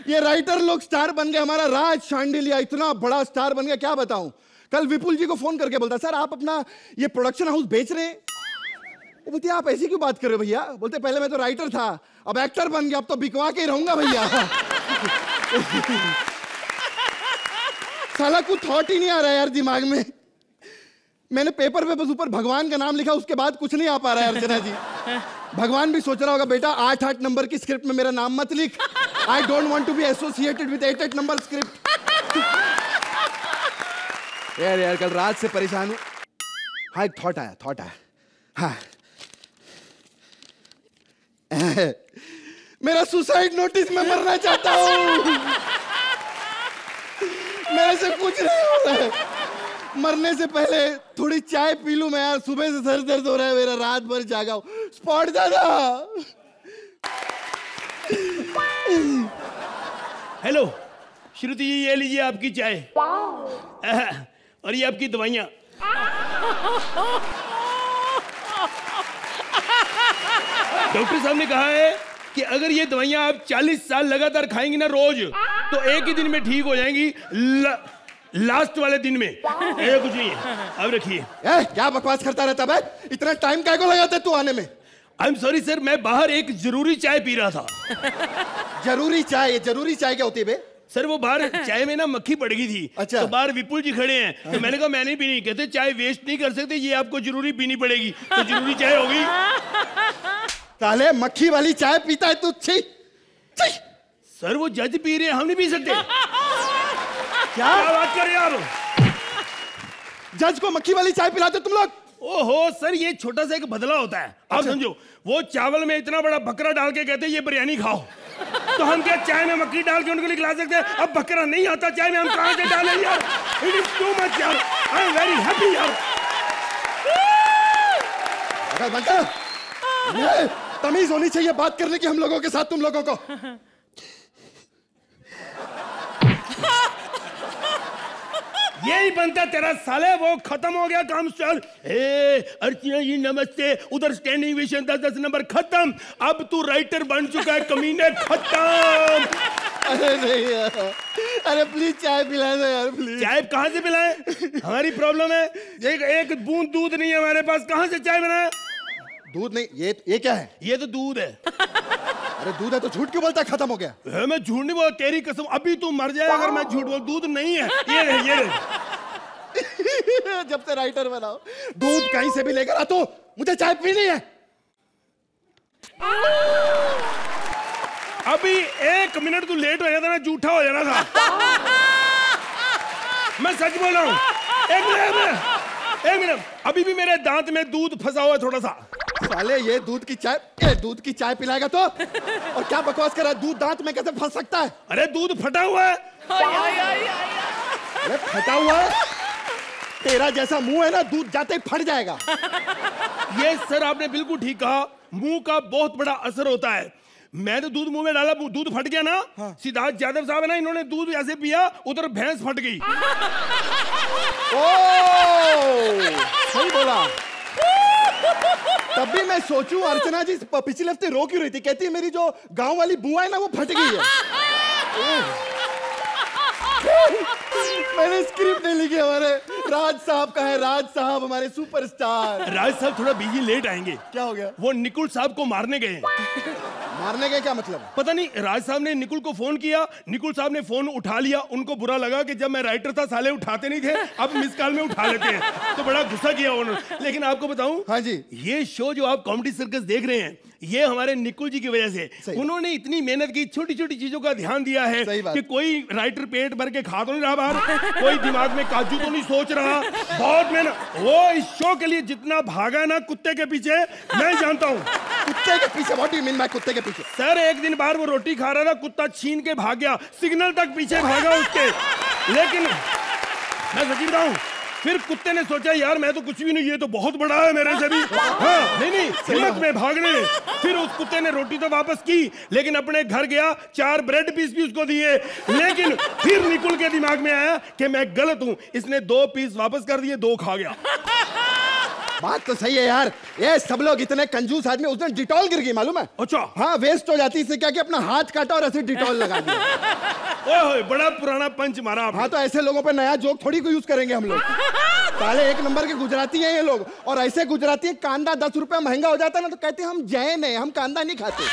ये राइटर लोग स्टार बन गए। हमारा राज शांडिलिया इतना बड़ा स्टार बन गया, क्या बताऊं। कल विपुल जी को फोन करके बोलता, सर आप अपना ये प्रोडक्शन हाउस बेच रहे हैं? वो बोलते, आप ऐसी क्यों बात कर रहे हो भैया? बोलते, पहले मैं तो राइटर था, अब एक्टर बन गया, अब तो बिकवा के ही रहूंगा भैया। साला कुछ थॉट ही नहीं आ रहा यार दिमाग में। मैंने पेपर पे बस ऊपर भगवान का नाम लिखा, उसके बाद कुछ नहीं आ पा रहा है अर्चना जी। भगवान भी सोच रहा होगा, बेटा 8-8 नंबर की स्क्रिप्ट में मेरा नाम मत लिख। I don't want to be associated with 8-8 number script. यार कल रात से परेशान हूं। हाँ, एक थॉट आया। हाँ, मेरा सुसाइड नोटिस में मरना चाहता हूं। मेरे से कुछ नहीं हो रहा है। मरने से पहले थोड़ी चाय पी लूं मैं यार, सुबह से सर दर्द हो रहा है मेरा, रात भर जागा हूं। स्पॉट दादा।
हेलो श्रुति जी, ये लीजिए आपकी चाय और ये आपकी दवाइयाँ। डॉक्टर साहब ने कहा है कि अगर ये दवाइयाँ आप 40 साल लगातार खाएंगी ना रोज, तो एक ही दिन में ठीक हो जाएंगी। लास्ट वाले दिन में ऐसा कुछ नहीं है। अब रखिए।
क्या बकवास करता रहता है? इतना टाइम क्या को लगाता है तू आने में?
आई एम सॉरी सर, मैं बाहर एक जरूरी चाय पी रहा था।
जरूरी चाय क्या होती है बे?
सर वो बाहर चाय में ना मक्खी पड़ गई थी।
अच्छा।
तो बाहर विपुल जी खड़े हैं, तो मैंने कहा मैं नहीं पीनी। कहते चाय वेस्ट नहीं कर सकते, ये आपको जरूरी पीनी पड़ेगी। तो जरूरी चाय होगी।
साले मक्खी वाली चाय पीता है तू? छी छी।
सर वो जज पी रहे हैं, हम नहीं पी सकते। क्या बात कर रहे हैं आप?
जज को मक्खी वाली चाय पिलाते तुम लोग?
ओहो सर, ये छोटा सा एक बदला होता है। आप समझो, वो चावल में इतना बड़ा बकरा डाल के कहते हैं ये बिरयानी खाओ, तो हम क्या चाय में मक्खी डाल के उनको खिला सकते हैं? अब बकरा नहीं आता चाय में, हम कहां से डालें यार? इट इज टू मच यार। आई एम वेरी हैप्पी यार।
तमीज होनी चाहिए बात करने की हम लोगों के साथ, तुम लोगों को।
यही बनता तेरा साले, वो खत्म हो गया काम। चल अर्चना जी नमस्ते, उधर स्टैंडिंग विशन 10-10 नंबर खत्म। अब तू राइटर बन चुका है कमीने, खत्म।
अरे नहीं यार, अरे प्लीज चाय पिला दो यार प्लीज।
चाय कहाँ से पिलाएं? हमारी प्रॉब्लम है, एक बूंद दूध नहीं है हमारे पास, कहाँ से चाय बनाए?
दूध नहीं, ये क्या है?
ये तो दूध है।
अरे दूध है तो झूठ क्यों बोलता है? खत्म हो गया।
मैं झूठ नहीं बोला, तेरी कसम अभी तू मर जाए अगर मैं झूठ बोल। दूध नहीं है, ये
जब से राइटर बनाओ दूध कहीं से भी लेकर आ, तो मुझे चाय पीनी है।
अभी 1 मिनट तू लेट हो जाता ना, झूठा हो जाना था। मैं सच बोल रहा हूँ। एक मिनट, अभी भी मेरे दांत में दूध फंसा हुआ थोड़ा सा।
साले ये दूध की चाय पिलाएगा तो? और क्या बकवास कर रहा है? दूध दांत में कैसे फंस सकता है?
अरे दूध फटा हुआ है।
अरे फटा हुआ है? तेरा जैसा मुंह है ना, दूध जाते ही फट जाएगा।
ये सर आपने बिल्कुल ठीक कहा, मुंह का बहुत बड़ा असर होता है। मैं तो दूध मुंह में डाला, दूध फट गया ना। हाँ। सिद्धार्थ यादव साहब है ना, इन्होंने दूध ऐसे पिया, उधर भैंस फट गई।
सही बोला। तब भी मैं सोचूं अर्चना जी पिछले हफ्ते रो क्यों रही थी? कहती है मेरी जो गांव वाली बुआ है ना वो फट गई है। मैंने स्क्रिप्ट नहीं लिखी। हमारे राज साहब का है, राज साहब हमारे सुपरस्टार।
राज साहब थोड़ा बिजी लेट आएंगे।
क्या हो गया?
वो निकुल साहब को मारने गए।
मारने गए क्या मतलब?
पता नहीं, राज साहब ने निकुल को फोन किया, निकुल साहब ने फोन उठा लिया। उनको बुरा लगा कि जब मैं राइटर था साले उठाते नहीं थे, अब मिस कॉल में उठा लेते हैं, तो बड़ा गुस्सा किया उन्होंने। लेकिन आपको बताऊं,
हाँ जी,
ये शो जो आप कॉमेडी सर्कस देख रहे हैं, ये हमारे निकुल जी की वजह से। उन्होंने इतनी मेहनत की, छोटी छोटी चीजों का ध्यान दिया है कि कोई राइटर पेट भर के खा तो नहीं रहा बाहर, कोई दिमाग में काजू तो नहीं सोच रहा। बहुत मेहनत। वो इस शो के लिए जितना भागा ना कुत्ते के पीछे, मैं जानता हूँ।
कुत्ते के पीछे? What do you mean by कुत्ते के पीछे?
सर एक दिन बाहर वो रोटी खा रहा था, कुत्ता छीन के भाग गया, सिग्नल तक पीछे भागा उसके। लेकिन मैं सच्ची बताऊं, फिर कुत्ते ने सोचा यार मैं तो कुछ भी नहीं, ये तो बहुत बड़ा है मेरे से भी। हाँ, नहीं हिम्मत में भागने। फिर उस कुत्ते ने रोटी तो वापस की, लेकिन अपने घर गया, 4 ब्रेड पीस भी उसको दिए। लेकिन फिर निकुल के दिमाग में आया कि मैं गलत हूं, इसने 2 पीस वापस कर दिए, 2 खा गया।
बात तो सही है यार, ये सब लोग इतने कंजूस आदमी। उस दिन डिटॉल गिर गई मालूम है?
अच्छा।
हाँ, वेस्ट हो जाती, इससे क्या कि अपना हाथ काटा और ऐसे डिटॉल लगा दिया।
ओए बड़ा पुराना पंच मारा आपने।
हाँ, तो ऐसे लोगों पे नया जोक थोड़ी को यूज करेंगे हम लोग। साले 1 नंबर के गुजराती हैं ये लोग, और ऐसे गुजराती हैं, कांदा 10 रुपया महंगा हो जाता है ना, तो कहते हैं हम जैन हैं, हम कांदा नहीं खाते।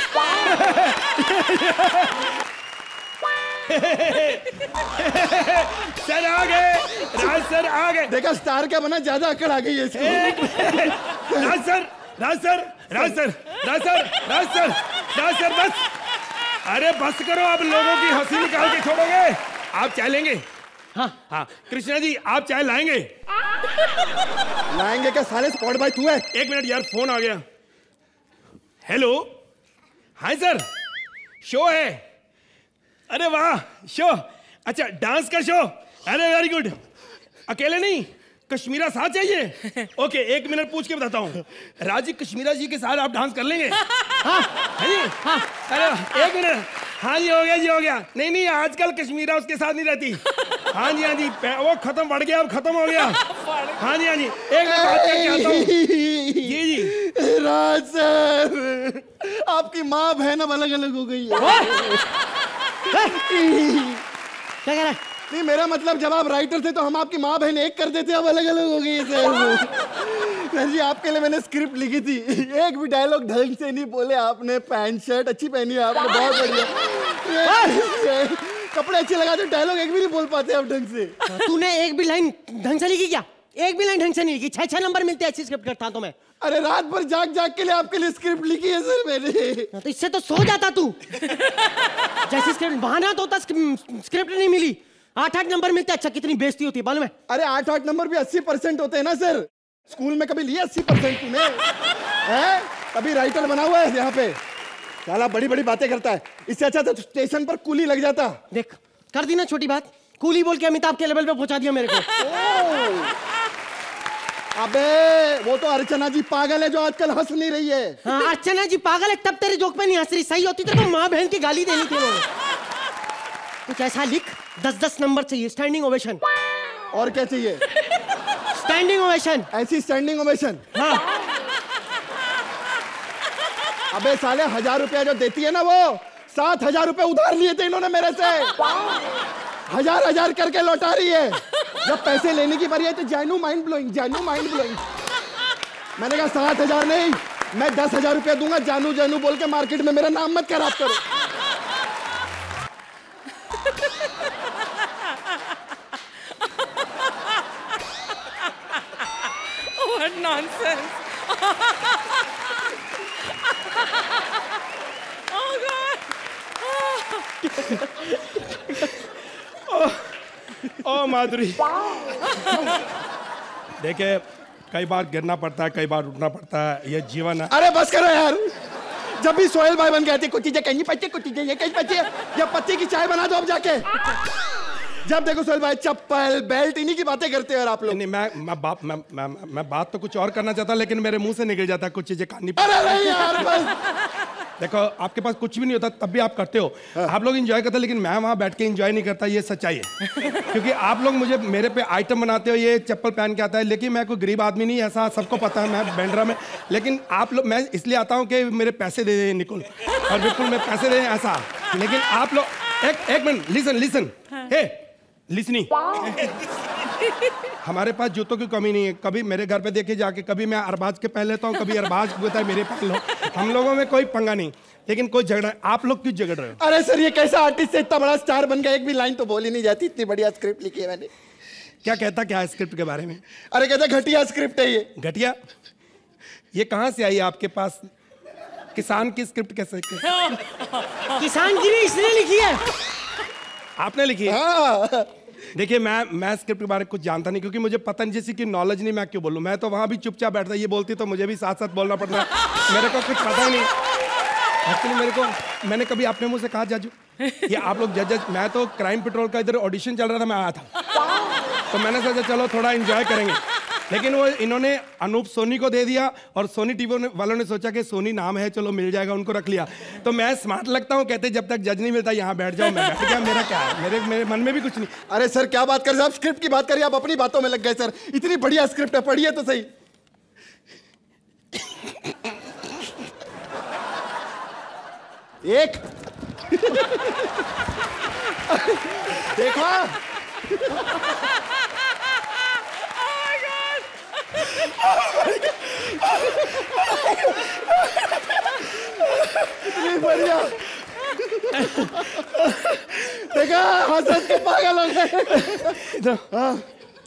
सर आ गए, राज सर आ गए।
देखा स्टार क्या बना, ज्यादा अकड़ आ गई है इसको।
राज सर, राज सर, राज सर, राज सर, राज सर, राज सर, बस। अरे बस करो, आप लोगों की हंसी निकाल के छोड़ोगे। आप चाय लेंगे? हाँ हाँ। कृष्णा जी आप चाय लाएंगे?
लाएंगे क्या साले, स्पॉट भाई तू है?
1 मिनट यार, फोन आ गया। हेलो, हाय सर, शो है? अरे वाह, शो, अच्छा डांस का शो, अरे वेरी गुड। अकेले नहीं, कश्मीरा साथ चाहिए? ओके, 1 मिनट पूछ के बताता हूँ। राजी कश्मीरा जी के साथ आप डांस कर लेंगे? हाँ, हाँ, अरे 1 मिनट। हाँ जी, हो गया जी, हो गया। नहीं नहीं, आजकल कश्मीरा उसके साथ नहीं रहती। हाँ जी, हाँ जी, वो खत्म, बढ़ गया, अब खत्म हो गया। हाँ जी, हाँ जी, 1 मिनट बात करके आता हूँ। जी जी।
राज सर, आपकी माँ बहन अब अलग अलग हो गई है।
क्या कह रहा है?
नहीं, मेरा मतलब जब आप राइटर थे तो हम आपकी माँ बहन एक कर देते, अब अलग अलग हो गई है सर जी, आपके लिए मैंने स्क्रिप्ट लिखी थी, एक भी डायलॉग ढंग से नहीं बोले आपने। पैंट शर्ट अच्छी पहनी है आपने, बहुत बढ़िया।
कपड़े अच्छे लगा दो, डायलॉग एक भी नहीं बोल पाते आप ढंग से।
तूने एक भी लाइन ढंग से लिखी क्या? एक भी लाइन ढंग से नहीं लिखी। 6 नंबर मिलते हैं ऐसी स्क्रिप्ट करता तो मैं।
अरे रात भर जाग जाग के लिए आपके लिए स्क्रिप्ट लिखी है सर मैंने।
तो इससे तो सो जाता तू। जैसी स्क्रिप्ट बहाना तो होता, स्क्रिप्ट नहीं मिली। 8 नंबर मिलते। अच्छा कितनी बेइज्जती होती है मालूम है?
अरे 8 नंबर भी 80% होते हैं ना सर। स्कूल में कभी लिए 80% तूने? है कभी राइटर बना हुआ है यहाँ पे? साला बड़ी बड़ी बातें करता है। इससे अच्छा तो स्टेशन पर कूली लग जाता।
देख कर दी ना छोटी बात, कूली बोल के अमिताभ के लेवल पे पहुंचा दिया मेरे को।
अबे वो तो अर्चना जी पागल है जो आजकल हंस नहीं रही है।
हाँ अर्चना जी पागल है तब तेरे जोक पे नहीं हंस रही। सही होती तो माँ बहन की गाली देनी थी उन्होंने। कुछ ऐसा लिख 10 नंबर चाहिए। Standing ovation.
और क्या चाहिए?
Standing ovation.
ऐसी स्टैंडिंग ओवेशन?
हाँ।
अबे साले 1000 रुपया जो देती है ना वो 7000 रुपए उधार लिए थे इन्होंने मेरे से। 1000 करके लौटा रही है। जब पैसे लेने की बारी है तो जानू माइंड ब्लोइंग, जानू माइंड ब्लोइंग। मैंने कहा 7000 नहीं, मैं 10,000 रुपया दूंगा। जानू जानू बोल के मार्केट में मेरा नाम मत खराब करो।
What nonsense! Oh God!
ओ माधुरी, देखिए कई बार गिरना पड़ता है, कई बार उठना पड़ता है, ये जीवन है।
अरे बस करो यार। जब भी सोहेल भाई बन गए थे कुछ चीजें कहीं पच्चे, कुछ चीजें ये कहीं पच्चे। जब पत्ती की चाय बना दो अब जाके। जब देखो सोहेल भाई चप्पल बेल्ट इन्हीं की बातें करते हो यार आप लोग।
नहीं मैं बात तो कुछ और करना चाहता, लेकिन मेरे मुंह से निकल जाता है कुछ चीजें काटनी।
अरे नहीं यार बस।
देखो आपके पास कुछ भी नहीं होता तब भी आप करते हो। आप लोग एंजॉय करते हो, लेकिन मैं वहां बैठ के एंजॉय नहीं करता, ये सच्चाई है। क्योंकि आप लोग मुझे मेरे पे आइटम बनाते हो, ये चप्पल पहन के आता है, लेकिन मैं कोई गरीब आदमी नहीं, ऐसा सबको पता है, मैं बैंड्रा में। लेकिन आप लोग, मैं इसलिए आता हूँ कि मेरे पैसे दे दें निकुल, और बिल्कुल मैं पैसे दे ऐसा। लेकिन आप लोग एक मिनट लिसन हे लिसनी। हमारे पास जूतों की कमी नहीं है। कभी मेरे घर पे देखे जाके, कभी मैं अरबाज के पहन लेता हूँ, कभी अरबाज होता है मेरे पहन लो। हम लोगों में कोई पंगा नहीं, लेकिन कोई झगड़ा। आप लोग क्यों झगड़ रहे हो?
अरे सर ये कैसा आर्टिस्ट है, इतना बड़ा स्टार बन गया, एक भी लाइन तो बोली नहीं जाती। इतनी बढ़िया स्क्रिप्ट लिखी है मैंने।
क्या है स्क्रिप्ट के बारे में?
अरे कहता घटिया स्क्रिप्ट है ये।
घटिया? ये कहाँ से आई आपके पास? किसान की स्क्रिप्ट कैसे?
किसान की नहीं, इसने लिखी है।
आपने लिखी है?
हाँ।
देखिए मैं स्क्रिप्ट के बारे में कुछ जानता नहीं, क्योंकि मुझे पतंजलि की नॉलेज नहीं। मैं क्यों बोलूं? मैं तो वहां भी चुपचाप बैठता, ये बोलती तो मुझे भी साथ साथ बोलना पड़ता है। मेरे को कुछ पता ही नहीं एक्चुअली। मैंने कभी अपने मुंह से कहा जाजू ये आप लोग जज। मैं तो क्राइम पेट्रोल का इधर ऑडिशन चल रहा था, मैं आया था, तो मैंने सोचा चलो थोड़ा एंजॉय करेंगे। लेकिन वो इन्होंने अनूप सोनी को दे दिया, और सोनी टीवी वालों ने सोचा कि सोनी नाम है, चलो मिल जाएगा, उनको रख लिया। तो मैं स्मार्ट लगता हूँ, कहते जब तक जज नहीं मिलता यहाँ बैठ जाओ। मैं बैठ गया, मेरा क्या है, मेरे मन में भी कुछ नहीं।
अरे सर क्या बात कर रहे हैं आप? स्क्रिप्ट की बात करिए, आप अपनी बातों में लग गए सर। इतनी बढ़िया स्क्रिप्ट है, पढ़िए तो सही। एक देखा इतनी बढ़िया देखा, हंस के पागल हो गए।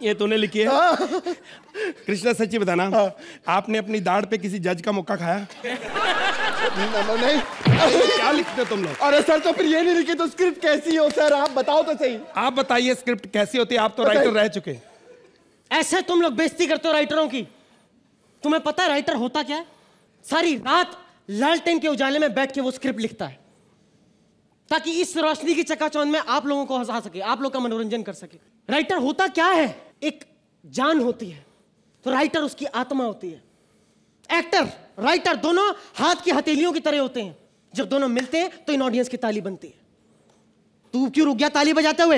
ये तूने लिखी है? कृष्णा सच्ची बताना, आपने अपनी दाढ़ पे किसी जज का मुक्का खाया?
नहीं।
क्या लिखते हो तुम लोग?
अरे सर तो फिर ये नहीं लिखी तो स्क्रिप्ट कैसी हो सर? आप बताओ तो सही।
आप बताइए स्क्रिप्ट कैसी होती है? आप तो राइटर रह चुके।
ऐसे तुम लोग बेइज्जती करते हो राइटरों की। तुम्हें पता है राइटर होता क्या है? सारी रात लालटेन के उजाले में बैठ के वो स्क्रिप्ट लिखता है, ताकि इस रोशनी की चकाचौंध में आप लोगों को हंसा सके, आप लोग का मनोरंजन कर सके। राइटर होता क्या है? एक जान होती है, तो राइटर उसकी आत्मा होती है। एक्टर राइटर दोनों हाथ की हथेलियों की तरह होते हैं। जब दोनों मिलते हैं तो इन ऑडियंस की ताली बनती है। तू क्यों रुक गया ताली बजाते हुए?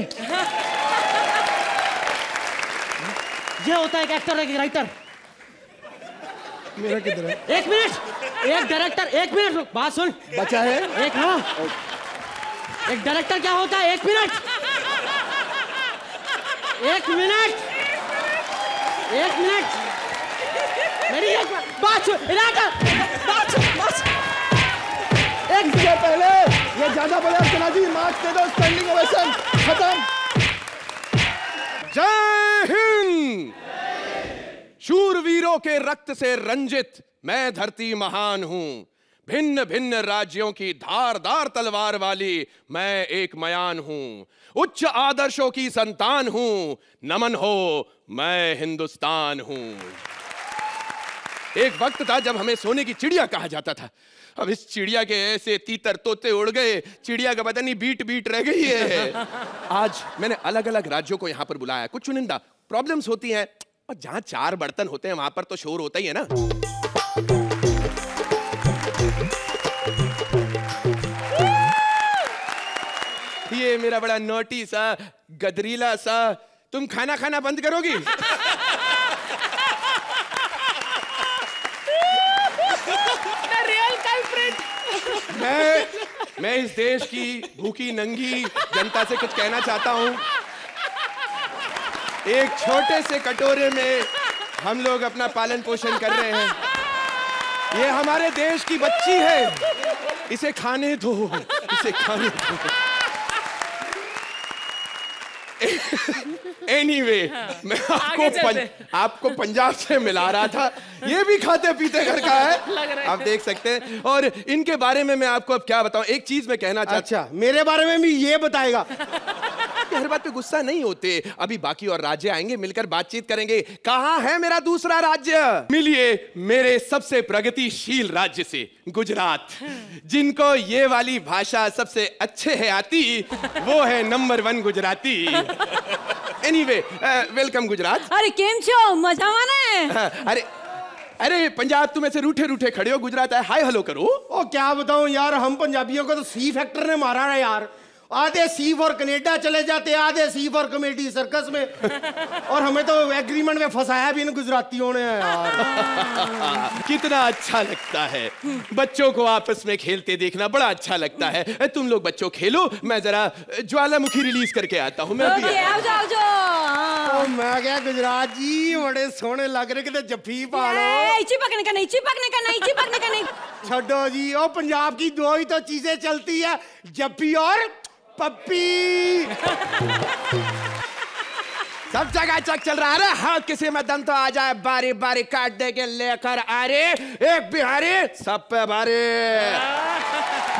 यह होता है एक एक्टर और एक राइटर।
मेरा किधर है?
एक मिनट, एक डायरेक्टर, एक मिनट रुक, बात सुन।
बचा है
एक, हाँ एक डायरेक्टर क्या होता है? एक मिनट, एक मिनट, एक मिनट, मेरी एक बात सुन। बात सुन, एक
पहले
ये ज्यादा बोले अर्चना जी, मार्क्स दे दो, स्टैंडिंग ओवेशन, खत्म।
जय हिंद। शूरवीरों के रक्त से रंजित मैं धरती महान हूं। भिन्न भिन्न राज्यों की धारदार तलवार वाली मैं एक मयान हूं। उच्च आदर्शों की संतान हूं। नमन हो, मैं हिंदुस्तान हूं। एक वक्त था जब हमें सोने की चिड़िया कहा जाता था। अब इस चिड़िया के ऐसे तीतर तोते उड़ गए, चिड़िया का पता नहीं बीट बीट रह गई है। आज मैंने अलग अलग राज्यों को यहां पर बुलाया। कुछ चुनिंदा प्रॉब्लम्स होती हैं, और जहां 4 बर्तन होते हैं वहां पर तो शोर होता ही है ना। ये मेरा बड़ा नोटी सा, गदरीला सा, तुम खाना खाना बंद करोगी? मैं इस देश की भूखी नंगी जनता से कुछ कहना चाहता हूं। एक छोटे से कटोरे में हम लोग अपना पालन पोषण कर रहे हैं। ये हमारे देश की बच्ची है, इसे खाने दो, इसे खाने दो। Anyway, मैं आपको पंजाब से मिला रहा था। ये भी खाते पीते घर का है, आप देख सकते हैं। और इनके बारे में मैं आपको अब क्या बताऊं। एक चीज मैं कहना चाहता।
अच्छा, मेरे बारे में भी ये बताएगा?
हर बात पे गुस्सा नहीं होते। अभी बाकी और राज्य आएंगे, मिलकर बातचीत करेंगे। कहां है मेरा दूसरा राज्य? मिलिए मेरे सबसे प्रगतिशील राज्य से, गुजरात। जिनको ये वाली भाषा सबसे अच्छे है आती, वो है number 1 Gujarati. Anyway, welcome Gujarat.
अरे केम छो, मजा माने?
अरे पंजाब तुम ऐसे रूठे रूठे खड़े हो, गुजरात है, हाय हेलो करो।
ओ क्या बताऊं यार, हम पंजाबियों को तो सी फैक्टर ने मारा है यार। आधे सी फॉर कनेडा चले जाते, आधे सी फॉर कॉमेडी सर्कस में, और हमें तो एग्रीमेंट में फंसाया भी इन गुजरातियों ने यार।
कितना अच्छा लगता है बच्चों को आपस में खेलते देखना, बड़ा अच्छा लगता है। तुम लोग बच्चों खेलो, मैं जरा ज्वालामुखी रिलीज करके आता हूँ। मैं
मैं क्या गुजरात जी, बड़े सोने लग रहे, कितने जफ्फी पालो।
चिपकने का नहीं, चिपकने का नहीं, चिपकने का नहीं।
छोड़ो जी, ओ पंजाब की 2 ही तो चीजें चलती है, जफ्फी और पप्पी।
सब जगह चक चल रहा है। हाँ, किसी में दम तो आ जाए, बारी बारी काट दे के लेकर आ रे। एक बिहारी सब पे भारी।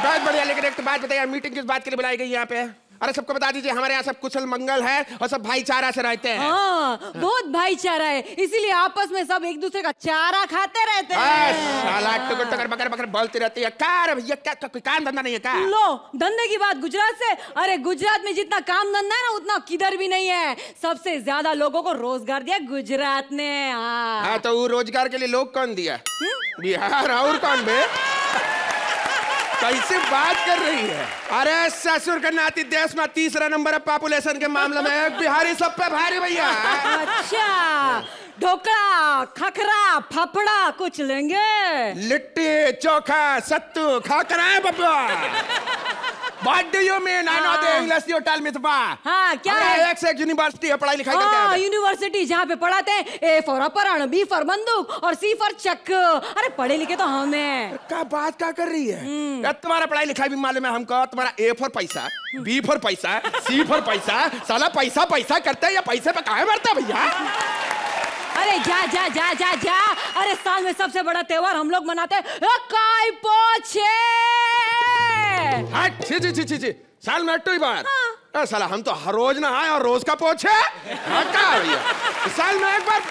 बहुत बढ़िया, लेकिन एक तो बात बताइए, मीटिंग किस बात के लिए बुलाई गई यहाँ पे? अरे सबको बता दीजिए, हमारे यहाँ सब कुशल मंगल है और सब भाईचारा से रहते हैं।
हाँ, बहुत भाईचारा है, इसीलिए आपस में सब एक दूसरे का चारा खाते रहते हैं।
साला टुकर टुकर बकर बकर बोलती रहती है। क्या काम धंधा नहीं है क्या?
लो, धंधे की बात गुजरात से। अरे गुजरात में जितना काम धंधा है ना, उतना किधर भी नहीं है। सबसे ज्यादा लोगों को रोजगार दिया गुजरात ने।
हाँ, तो वो रोजगार के लिए लोग कौन दिया? बिहार। और कौन बे? कैसे बात कर रही है? अरे ससुर के नाती देश में 3रा नंबर है पॉपुलेशन के मामले में, एक बिहारी सब पे भारी भैया। अच्छा,
ढोकला, खखरा, फाफड़ा कुछ लेंगे?
लिट्टी चोखा सत्तू खाकर आए बब्बा। What do you mean? I know the English you tell me,
हाँ, क्या है?
एक से एक यूनिवर्सिटी है, पढ़ाई लिखाई
करते हैं। यूनिवर्सिटी जहाँ पे पढ़ाते हैं A फॉर अपहरण, B फॉर बंदूक और C फॉर चक। अरे पढ़े लिखे तो हमें।
क्या बात क्या कर रही है? तुम्हारा पढ़ाई लिखाई भी मालूम है हमको। तुम्हारा A फॉर पैसा, B फॉर पैसा, C फॉर पैसा। साला पैसा पैसा करते हैं या पैसे पे काहे मरता भैया?
अरे जा जा जा जा जा। अरे साल में सबसे बड़ा त्योहार हम लोग मनाते हैं काई पोछे।
हाँ, छी साल में 2 ही बार। हाँ। साला हम तो हर रोज ना आए और रोज का पोछे। हाँ, क्या भैया, साल में 1 बार।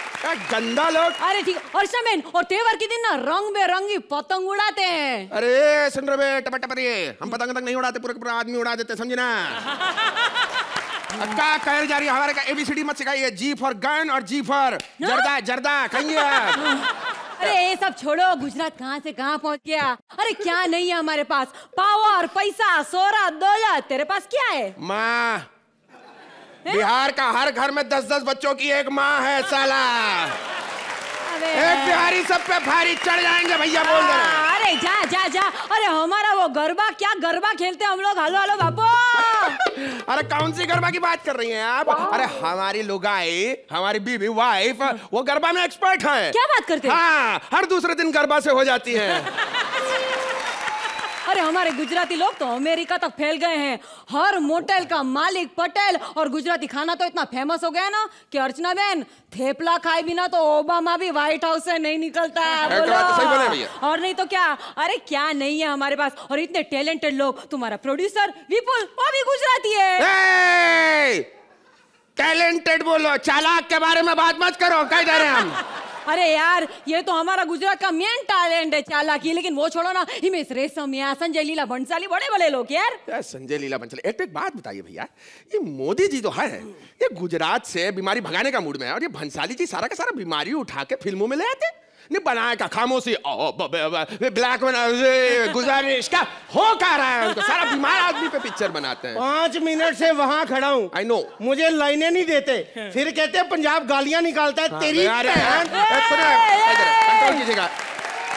गंदा लोग।
अरे ठीक, और समेन और त्योहार के दिन ना रंग बेरंगी पतंग उड़ाते हैं।
अरे सुन रहे बे टपट, हम पतंग नहीं उड़ाते, पूरे आदमी उड़ा देते, समझे ना? क्या कह जा रही है? हमारे का ABCD मत सिखाइए। G फॉर गन और G फॉर जर्दा। जर्दा कहिए।
अरे ये सब छोड़ो, गुजरात कहाँ से कहाँ पहुँच गया? अरे क्या नहीं है हमारे पास? पावर, पैसा, शोहरत, दौलत। तेरे पास क्या है?
माँ। बिहार का हर घर में 10-10 बच्चों की एक माँ है साला। एक बिहारी सब पे भारी चढ़ जाएंगे भैया, बोल दे।
अरे जा जा जा। अरे हमारा वो गरबा, क्या गरबा खेलते हम लोग। हेलो हेलो बापू।
अरे कौन सी गरबा की बात कर रही हैं आप? अरे हमारी लुगाई, हमारी बीवी वाइफ, वो गरबा में एक्सपर्ट है।
क्या बात करते हैं?
हाँ, हर दूसरे दिन गरबा से हो जाती है।
अरे हमारे गुजराती लोग तो अमेरिका तक फैल गए हैं। हर मोटेल का मालिक पटेल, और गुजराती खाना तो इतना फेमस हो गया है ना कि अर्चना बहन थेपला खाए बिना तो ओबामा भी व्हाइट हाउस से नहीं निकलता है। बोलो।
तो सही बोले भैया।
और नहीं तो क्या, अरे क्या नहीं है हमारे पास, और इतने टैलेंटेड लोग। तुम्हारा प्रोड्यूसर विपुल वो भी गुजराती है।
टैलेंटेड बोलो, चालाक के बारे में बात मत करो। कह दे रहे हैं हम।
अरे यार ये तो हमारा गुजरात का मेन टैलेंट है चालाकी, लेकिन वो छोड़ो ना, हिमेश रेशमिया, संजय लीला भंसाली, बड़े बड़े लोग यार।
संजय लीला भंसाली, एक बात बताइए भैया, ये मोदी जी तो है, ये गुजरात से बीमारी भगाने का मूड में है, और ये भंसाली जी सारा का सारा बीमारी उठा के फिल्मों में ले आते। नहीं बनाया का खामोशी, ब्लैक गुजारिश का हो क्या रहा है उनको, सारा बीमार आदमी पे पिक्चर बनाते हैं।
5 मिनट से वहां खड़ा हूँ।
I know.
मुझे लाइनें नहीं देते, फिर कहते हैं पंजाब गालियां निकालता है। तेरी
कंट्रोल कीजिएगा,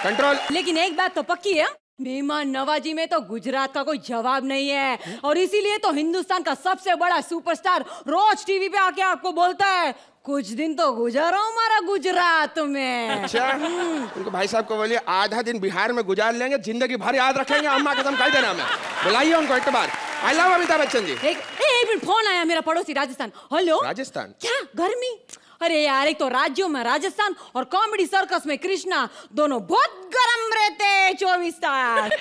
कंट्रोल।
लेकिन एक बात तो पक्की है, मेहमान नवाजी में तो गुजरात का कोई जवाब नहीं है, और इसीलिए तो हिंदुस्तान का सबसे बड़ा सुपरस्टार रोज टीवी पे आके आपको बोलता है कुछ दिन तो गुजारो हमारा गुजरात में।
अच्छा, उनको भाई साहब को बोलिए आधा दिन बिहार में गुजार लेंगे, जिंदगी भर याद रखेंगे। अम्मा कसम खाई देना हमें, बुलाइए उनको एक बार। I love Amitabh Bachchan ji.
एक मिनट, फोन आया मेरा पड़ोसी राजस्थान। हेलो।
राजस्थान
क्या गर्मी? अरे यार एक तो राज्यों में राजस्थान और कॉमेडी सर्कस में कृष्णा, दोनों बहुत गर्म रहते हैं 24 तास।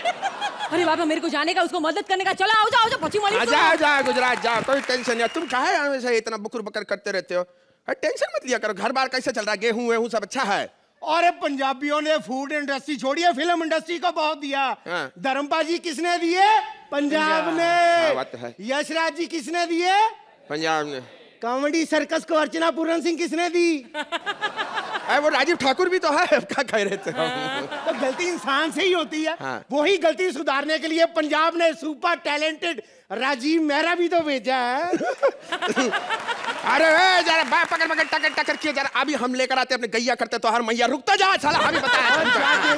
अरे बाबा मेरे को जाने का, उसको मदद करने का। चलो आओ जाओ पश्चिम वाली।
जा गुजरात जा, कोई टेंशन नहीं। तुम काहे हमेशा इतना बुकुर बकर करते रहते हो? टेंशन मत लिया करो। घर बार कैसे चल रहा है? गेहूं वेहूं सब अच्छा है?
और पंजाबियों ने फूड इंडस्ट्री छोड़ी है, फिल्म इंडस्ट्री को बहुत दिया। धर्मपाल जी किसने दिए? पंजाब ने। यशराज जी किसने दिए?
पंजाब ने।
कॉमेडी सर्कस को अर्चना पूरन सिंह किसने दी?
वो राजीव ठाकुर भी तो है। क्या कह रहे थे?
तो गलती इंसान से ही होती है। वही गलती सुधारने के लिए पंजाब ने सुपर टैलेंटेड राजीव मेहरा भी तो भेजा है।
अरे जरा पकड़ पकड़ टकर टकर किए जरा। अभी हम लेकर आते अपने गैया करते तो हर मैया रुकता जा साला। हमें बताया।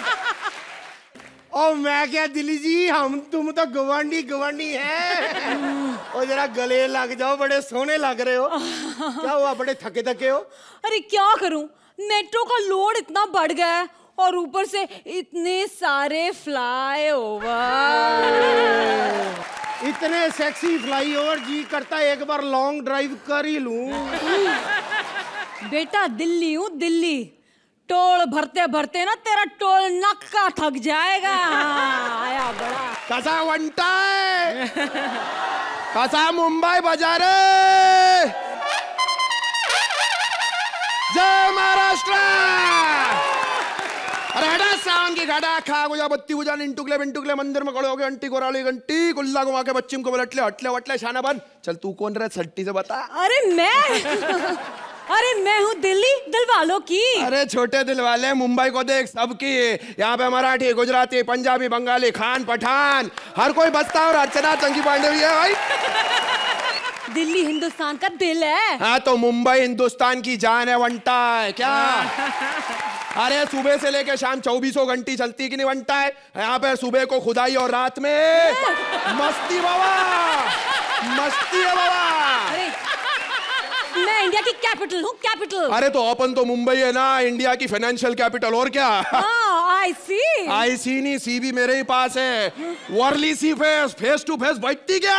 और मैं क्या दिल्ली जी, हम तुम तो गवांडी हैं। और जरा गले लग जाओ, बड़े सोने लग रहे हो। क्या हुआ, बड़े थके थके हो?
अरे क्या करूं, मेट्रो का लोड इतना बढ़ गया है, और ऊपर से इतने सारे फ्लाईओवर।
इतने सेक्सी फ्लाईओवर, जी करता है एक बार लॉन्ग ड्राइव कर ही लूं।
बेटा दिल्ली हूँ दिल्ली, टोल भरते भरते ना तेरा टोल नक्का थक जाएगा। आया बड़ा
कसा वंटा है, कसा मुंबई बाजार, जय महाराष्ट्र। अरे हटा सावन की घाटा खा गुजा बत्ती गुजा निंटुकले बिंटुकले मंदिर में खड़े हो गए। घंटी गोराली घंटी कुल्ला घुमा के बच्चिम को बलटले हटले वटले शाना बन। चल तू कौन रहा सट्टी से बता।
अरे मैं हूँ दिल्ली दिल वालों की।
अरे छोटे दिल वाले, मुंबई को देख सबकी। यहाँ पे मराठी, गुजराती, पंजाबी, बंगाली, खान, पठान हर कोई बसता है, और अर्चना चंकी पांडे भी है भाई।
दिल्ली हिंदुस्तान का दिल है।
हाँ तो मुंबई हिंदुस्तान की जान है। वंटा है क्या? अरे सुबह से लेके शाम 24 घंटी चलती कि नहीं वंटा है। यहाँ पे सुबह को खुदाई और रात में मस्ती बाबा, मस्ती है बाबा।
मैं इंडिया की कैपिटल हूँ, कैपिटल।
अरे तो अपन तो मुंबई है ना, इंडिया की फाइनेंशियल कैपिटल। और क्या?
आई सी
नहीं, सी भी मेरे ही पास है। वर्ली सी फेस टू फेस बैठती क्या?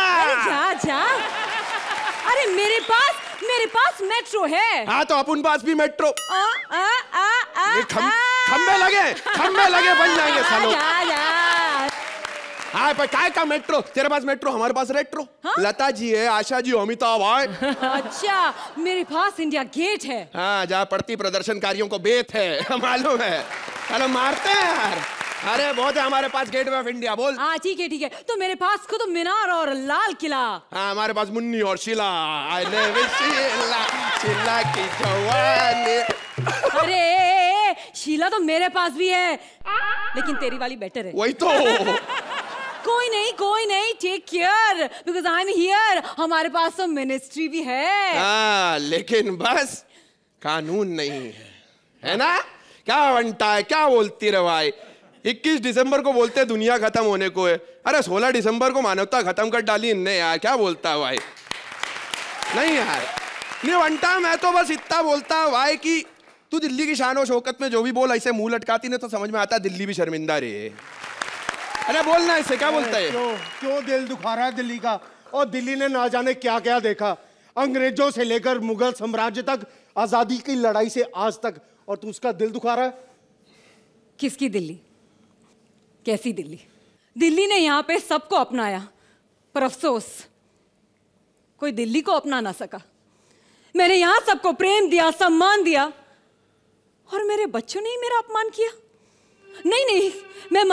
जा। अरे मेरे पास मेट्रो है।
हाँ तो अपन पास भी मेट्रो। खंबे लगे बन जाएंगे सालों। हाँ पर काय का मेट्रो? तेरे पास मेट्रो, हमारे पास रेट्रो। हाँ? लता जी है, आशा जी, अमिताभ है।
अच्छा मेरे पास इंडिया गेट है।
हाँ जहाँ पड़ती प्रदर्शनकारियों को बेत है, मालूम है। चलो मारते हैं यार। अरे बहुत है हमारे पास गेटवे ऑफ इंडिया। बोल।
हाँ ठीक है। तो मेरे पास खुद मीनार और लाल किला।
हाँ हमारे पास मुन्नी और शीला। शीला की जवानी।
अरे शीला तो मेरे पास भी है, लेकिन तेरी वाली बेटर है।
वही तो।
कोई नहीं, take care because I am here. हमारे पास तो मिनिस्ट्री भी है।
हाँ लेकिन बस कानून नहीं है ना? क्या बनता है, क्या बोलती रे भाई? 21 दिसंबर को बोलते दुनिया खत्म होने को है। अरे 16 दिसंबर को मानवता खत्म कर डाली इनने यार। क्या बोलता है भाई? नहीं यार नहीं बनता। मैं तो बस इतना बोलता है भाई कि तू दिल्ली की शान और शौकत में जो भी बोल ऐसे मुंह लटकाती ना तो समझ में आता दिल्ली भी शर्मिंदा रे। अरे बोलना इसे, क्या बोलता है?
क्यों क्यों दिल दुखा रहा है दिल्ली का? और दिल्ली ने ना जाने क्या क्या देखा, अंग्रेजों से लेकर मुगल साम्राज्य तक, आजादी की लड़ाई से आज तक, और तू उसका दिल दुखा रहा है?
किसकी दिल्ली? कैसी दिल्ली? दिल्ली ने यहाँ पे सबको अपनाया, पर अफसोस कोई दिल्ली को अपना ना सका। मैंने यहाँ सबको प्रेम दिया, सम्मान दिया, और मेरे बच्चों ने ही मेरा अपमान किया। नहीं नहीं, मैं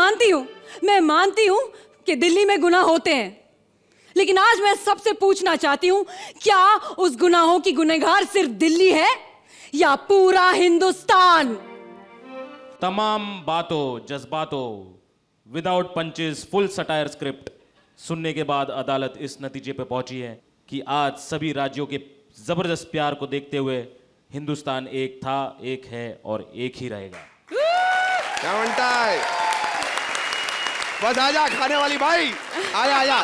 मानती हूँ कि दिल्ली में गुनाह होते हैं, लेकिन आज मैं सबसे पूछना चाहती हूँ, क्या उस गुनाहों की गुनहगार सिर्फ दिल्ली है या पूरा हिंदुस्तान?
तमाम बातों, जज्बातों, without punches, full satire script सुनने के बाद अदालत इस नतीजे पर पहुंची है कि आज सभी राज्यों के जबरदस्त प्यार को देखते हुए हिंदुस्तान एक था, एक है और एक ही रहेगा।
क्या बनता है? बस आजा खाने वाली भाई, आया आया।